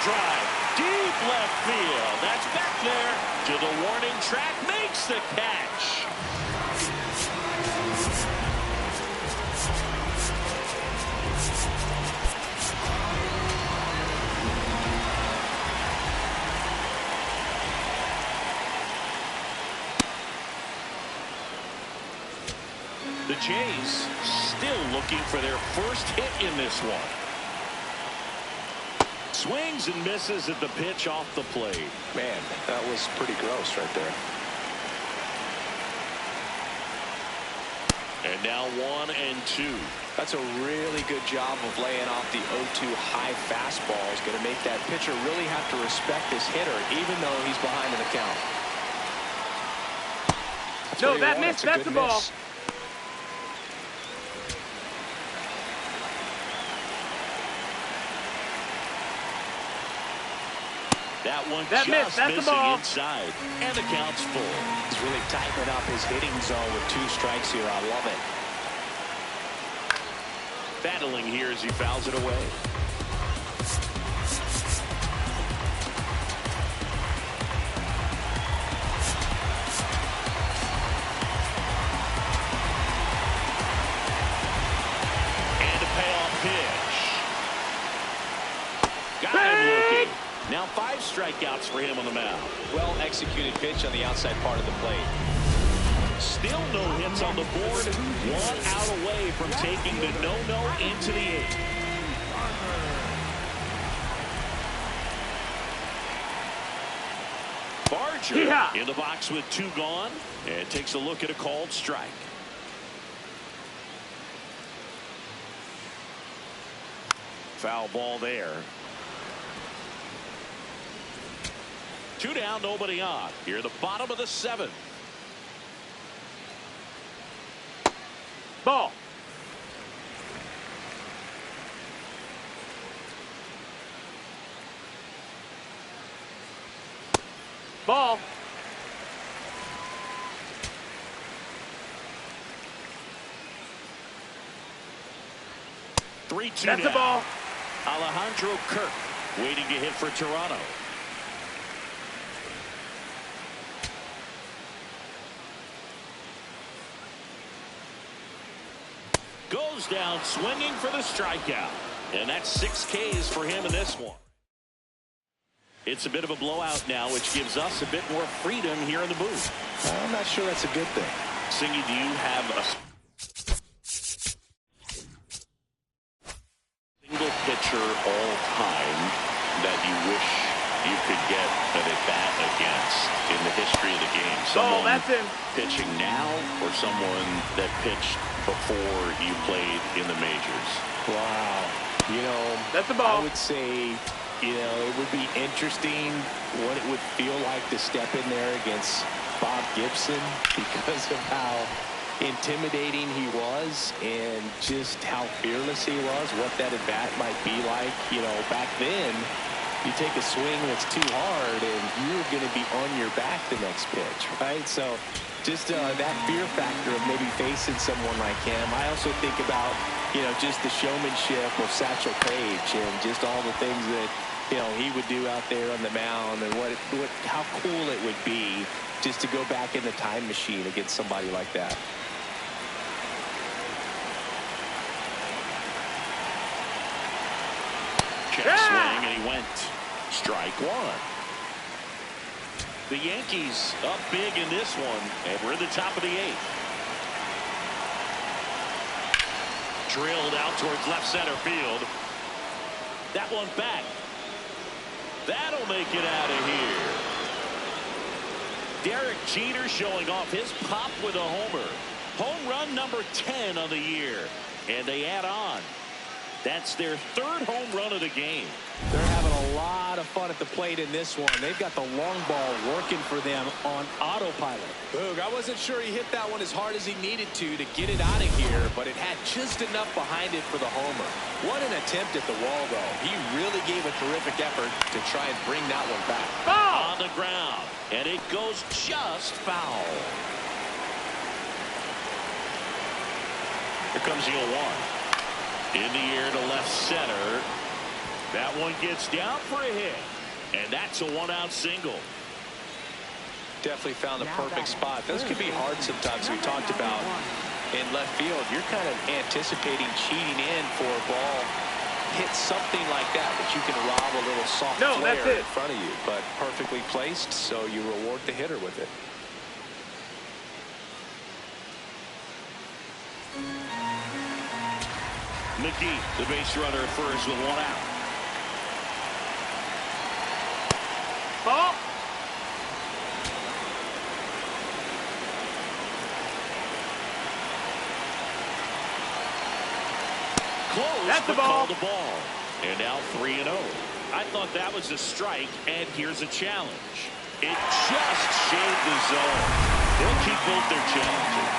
Drive deep left field. That's back there to the warning track. Makes the catch. The Jays still looking for their first hit in this one. Swings and misses at the pitch off the plate. Man, that was pretty gross right there. And now 1-2. That's a really good job of laying off the 0-2 high fastball. Is going to make that pitcher really have to respect this hitter, even though he's behind in the count. No, that missed. That's the ball. That one that just missed. That's missing the ball. Inside. And the count's full. He's really tightening up his hitting zone with 2 strikes here. I love it. Battling here as he fouls it away. And a payoff pitch. Got him looking. Now 5 strikeouts for him on the mound. Well executed pitch on the outside part of the plate. Still no hits on the board. 1 out away from taking the no-no into the 8th. Barger in the box with 2 gone and takes a look at a called strike. Foul ball there. 2 down, nobody on. Here at the bottom of the 7th. Ball. Ball. Three-two. That's the ball. Alejandro Kirk waiting to hit for Toronto. Goes down swinging for the strikeout. And that's 6 Ks for him in this one. It's a bit of a blowout now, which gives us a bit more freedom here in the booth. I'm not sure that's a good thing. Singy, do you have a single pitcher all time that you wish you could get an at-bat against in the history of the game? Someone that's in. pitching now or someone that pitched before you played in the majors? Wow. You know, that's the ball. I would say, you know, it would be interesting what it would feel like to step in there against Bob Gibson because of how intimidating he was and just how fearless he was, what that at bat might be like. You know, back then, you take a swing that's too hard and you're going to be on your back the next pitch, right? So just that fear factor of maybe facing someone like him. I also think about, you know, just the showmanship of Satchel Paige and just all the things that, you know, he would do out there on the mound and how cool it would be just to go back in the time machine against somebody like that. Check swing, and he went. Strike 1. The Yankees up big in this one, and we're in the top of the 8th. Drilled out towards left center field. That one back. That'll make it out of here. Derek Jeter showing off his pop with a homer. Home run number 10 on the year. And they add on. That's their 3rd home run of the game. They're having a lot of fun at the plate in this one. They've got the long ball working for them on autopilot. Boog, I wasn't sure he hit that one as hard as he needed to get it out of here, but it had just enough behind it for the homer. What an attempt at the wall, though. He really gave a terrific effort to try and bring that one back. Ball. On the ground, and it goes just foul. Here comes the 0-1. In the air to left center. That one gets down for a hit. And that's a 1-out single. Definitely found the perfect spot. Those could be hard sometimes. We talked about in left field. You're kind of anticipating cheating in for a ball. Hit something like that you can rob a little soft flare in front of you. But perfectly placed, so you reward the hitter with it. McGee, the base runner at first with 1 out. Ball. close, That's the but ball. called a ball. And now 3-0. I thought that was a strike, and here's a challenge. It just shaved the zone. They'll keep both their challenges.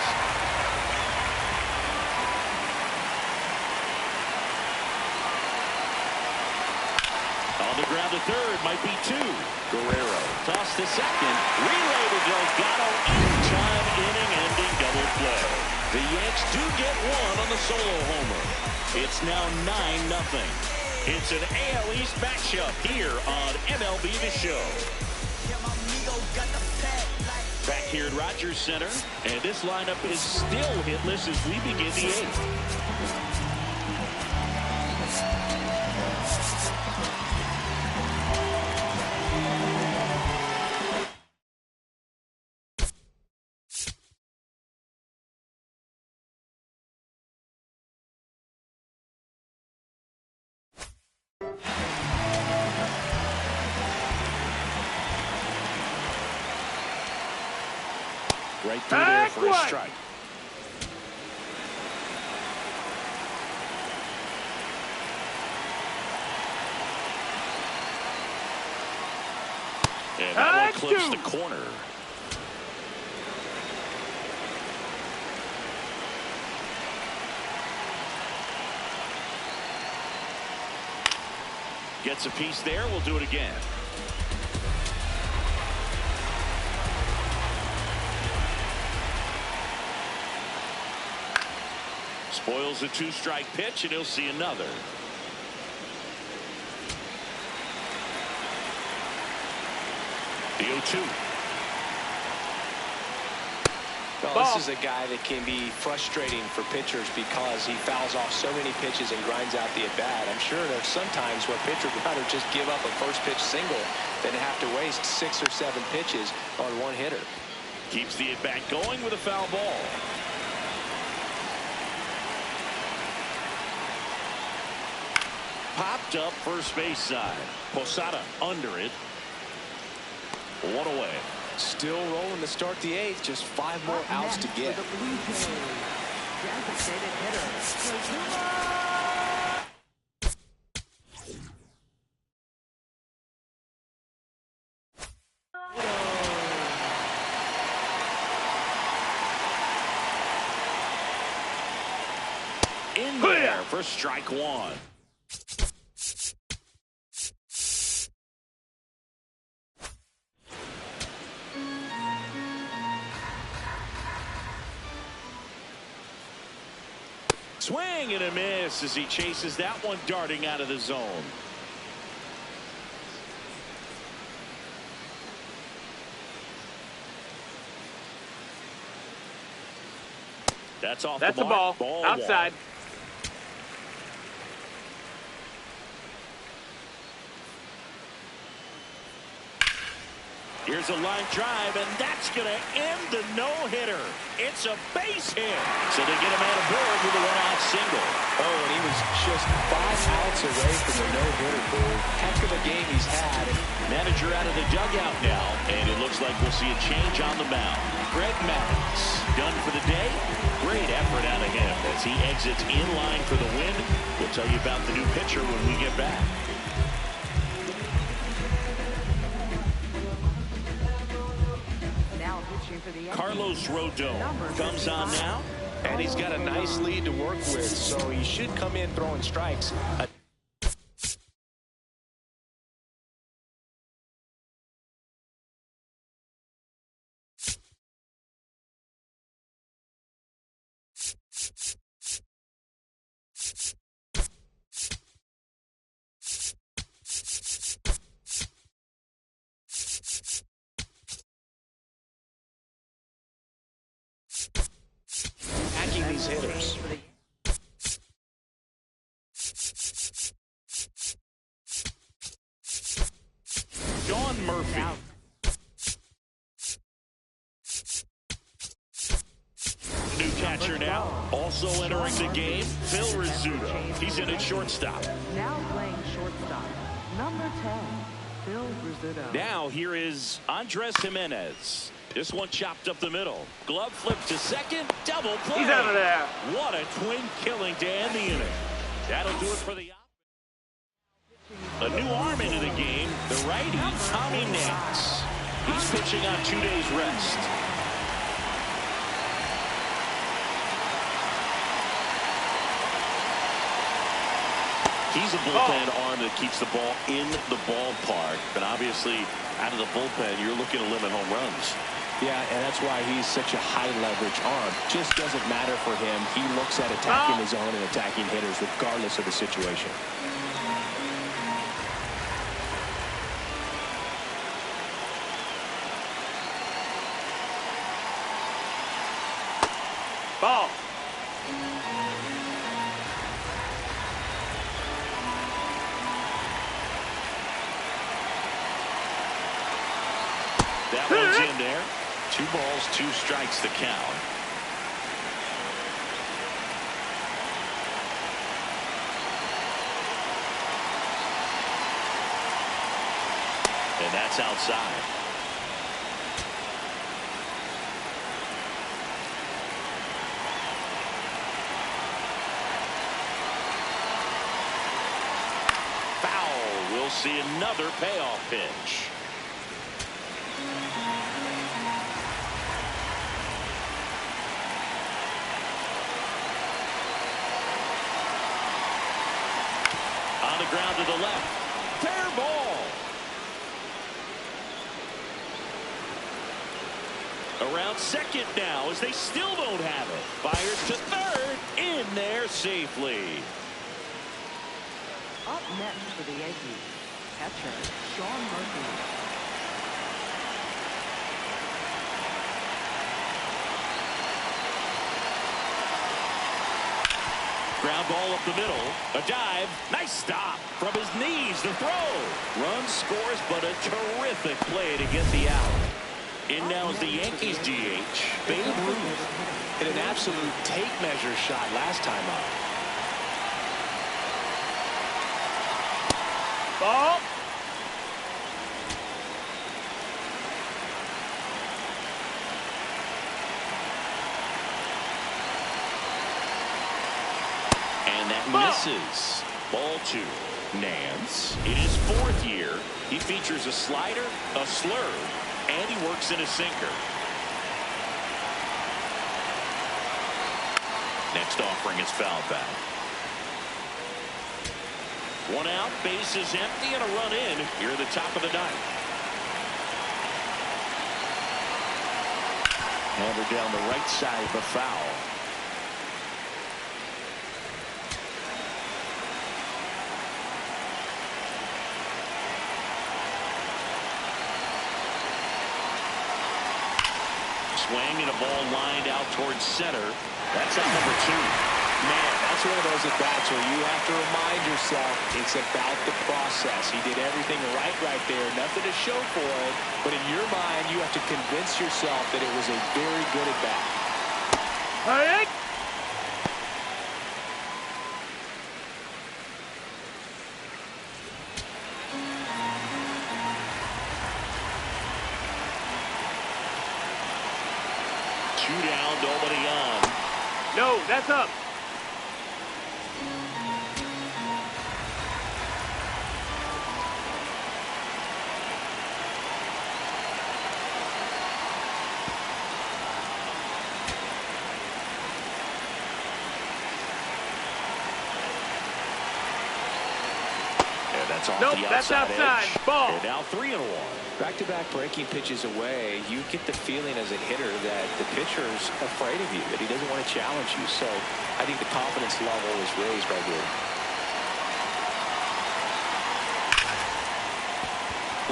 On the ground to third, might be two. Guerrero toss to second. Relay to Delgado in time, inning-ending double play. The Yanks do get one on the solo homer. It's now 9-0. It's an AL East matchup here on MLB The Show. Back here at Rogers Center, and this lineup is still hitless as we begin the eighth. Right through there for a strike. And that one clips the corner. Gets a piece there. We'll do it again. Spoils a two-strike pitch, and he'll see another. The 0-2. Well, this is a guy that can be frustrating for pitchers because he fouls off so many pitches and grinds out the at-bat. I'm sure there's some times where pitcher would rather just give up a first-pitch single than have to waste 6 or 7 pitches on one hitter. Keeps the at-bat going with a foul ball. Popped up first base side. Posada under it. One away. Still rolling to start the eighth. Just 5 more outs to get. The Blue Jays, designated hitter, in there for strike one. Swing and a miss as he chases that one darting out of the zone. That's off That's the mark. Ball outside. Here's a line drive, and that's going to end the no-hitter. It's a base hit. So they get him out of board with a one-out single. Oh, and he was just 5 outs away from the no-hitter, Bull. Heck of a game he's had. Manager out of the dugout now, and it looks like we'll see a change on the mound. Greg Maddux done for the day. Great effort out of him as he exits in line for the win. We'll tell you about the new pitcher when we get back. Carlos Rodon comes on now. And he's got a nice lead to work with, so he should come in throwing strikes. These hitters. John Murphy. New catcher now. Also entering the game, Phil Rizzuto. He's in at shortstop. Now playing shortstop, number 10, Phil Rizzuto. Now here is Andres Jimenez. This one chopped up the middle. Glove flip to second. Double play. He's out of there. What a twin killing to end the inning. That'll do it for the a new arm into the game, the righty, Tommy Nance. He's pitching on 2 days rest. He's a bullpen arm that keeps the ball in the ballpark. But obviously, out of the bullpen, you're looking to limit home runs. Yeah, and that's why he's such a high-leverage arm. Just doesn't matter for him. He looks at attacking his own and attacking hitters regardless of the situation. Ball. That one's in there. 2 balls, 2 strikes the count. And that's outside. Foul. We'll see another payoff pitch. On the ground to the left. Fair ball. Around second now as they still don't have it. Fires to third. In there safely. Up next for the Yankees, catcher Sean Murphy. Ground ball up the middle. A dive. Nice stop. From his knees, the throw. Run scores, but a terrific play to get the out. In now is the Yankees DH, Babe Ruth. Hit an absolute tape measure shot last time up. Ball. And that misses. Ball 2. Nance. In his 4th year, he features a slider, a slurve, and he works in a sinker. Next offering is foul back. 1 out, base is empty, and a run in here at the top of the 9th. Hammered down the right side of the foul. Swing and a ball lined out towards center. That's at number 2. Man, that's one of those at-bats where you have to remind yourself it's about the process. He did everything right there. Nothing to show for it. But in your mind, you have to convince yourself that it was a very good at-bat. Hey! Down, nobody on. No, that's up. Yeah, that's off Nope, the that's outside. Edge. Ball. And now 3-1. Back-to-back breaking pitches away, you get the feeling as a hitter that the pitcher's afraid of you, that he doesn't want to challenge you. So I think the confidence level is raised right here.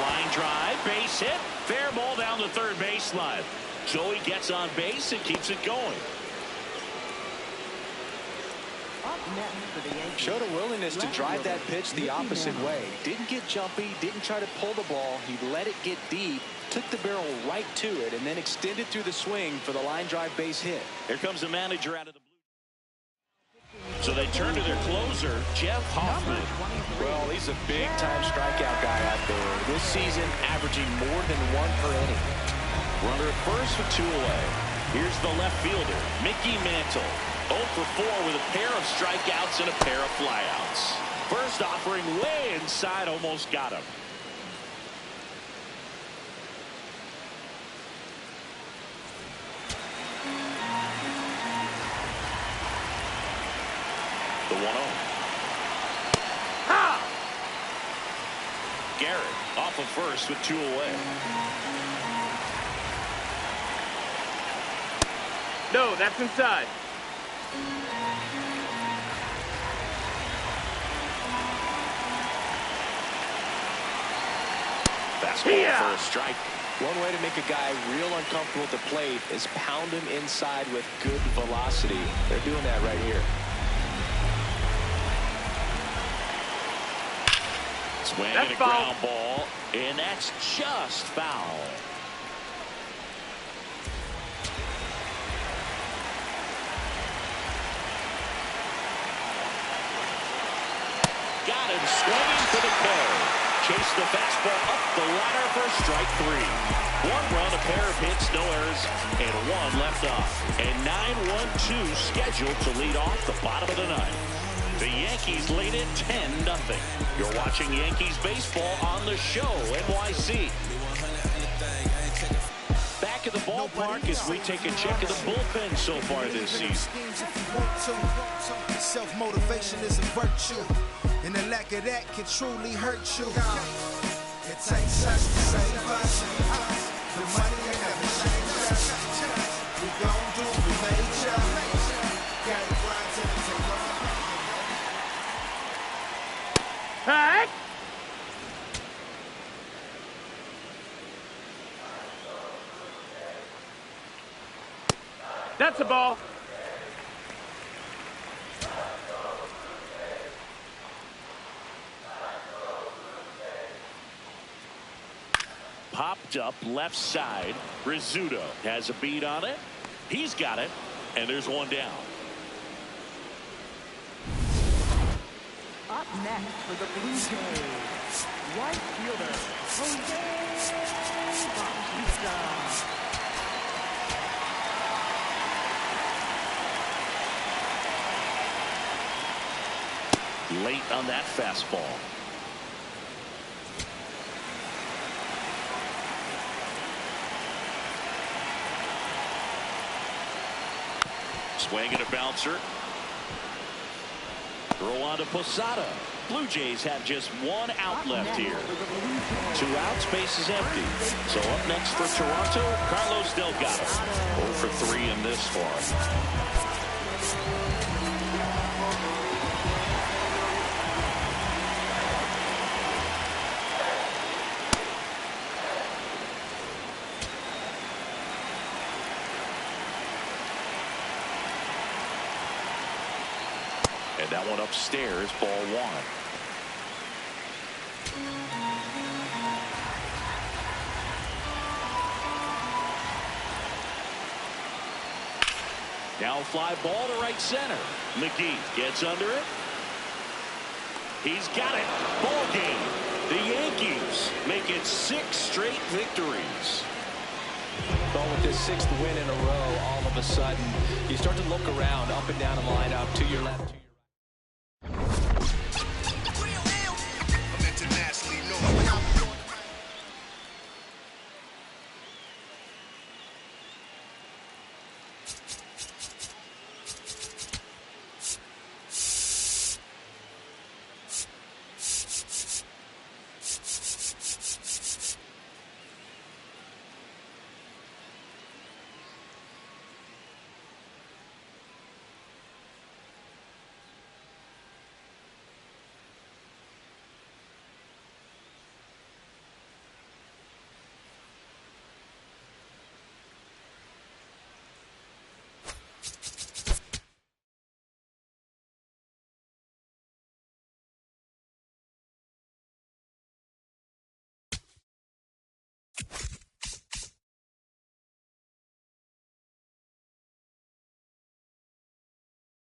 Line drive, base hit, fair ball down the third baseline. So he gets on base and keeps it going. Up next for the Yankees. Showed a willingness to drive that pitch the opposite way. Didn't get jumpy, didn't try to pull the ball. He let it get deep, took the barrel right to it, and then extended through the swing for the line drive base hit. Here comes the manager out of the blue. So they turn to their closer, Jeff Hoffman. Well, he's a big-time strikeout guy out there. This season, averaging more than 1 per inning. Runner at first with 2 away. Here's the left fielder, Mickey Mantle. 0 for 4 with a pair of strikeouts and a pair of flyouts. First offering way inside, almost got him. The 1-0. Ha! Garrett off of first with 2 away. No, that's inside. Fastball Yeah. for a strike. One way to make a guy real uncomfortable at the plate is pound him inside with good velocity. They're doing that right here. Swing That's and a foul. ground ball, and that's just foul. Got him swinging for the kill. Chase the fastball up the ladder for strike 3. 1 run, a pair of hits, no errors, and 1 left off. And 9-1-2 scheduled to lead off the bottom of the 9th. The Yankees lead it 10-0. You're watching Yankees baseball on the Show, NYC. Back at the ballpark as we take a check of the bullpen so far this season. Self-motivation is a virtue, and the lack of that can truly hurt you. It takes us to save us. The money ain't never changed us. We gon' do the major. Gotta grind till it's over. Hey! That's a ball. Popped up left side. Rizzuto has a beat on it. He's got it, and there's 1 down. Up next for the Blue Jays, right fielder, Jose Bautista. Late on that fastball. Swing and a bouncer. Throw on to Posada. Blue Jays have just 1 out left here. 2 outs, base is empty. So up next for Toronto, Carlos Delgado. 0 for 3 in this far. And that one upstairs, ball 1. Now fly ball to right center. McGee gets under it. He's got it. Ball game. The Yankees make it 6 straight victories. But with this 6th win in a row, all of a sudden, you start to look around up and down the lineup to your left.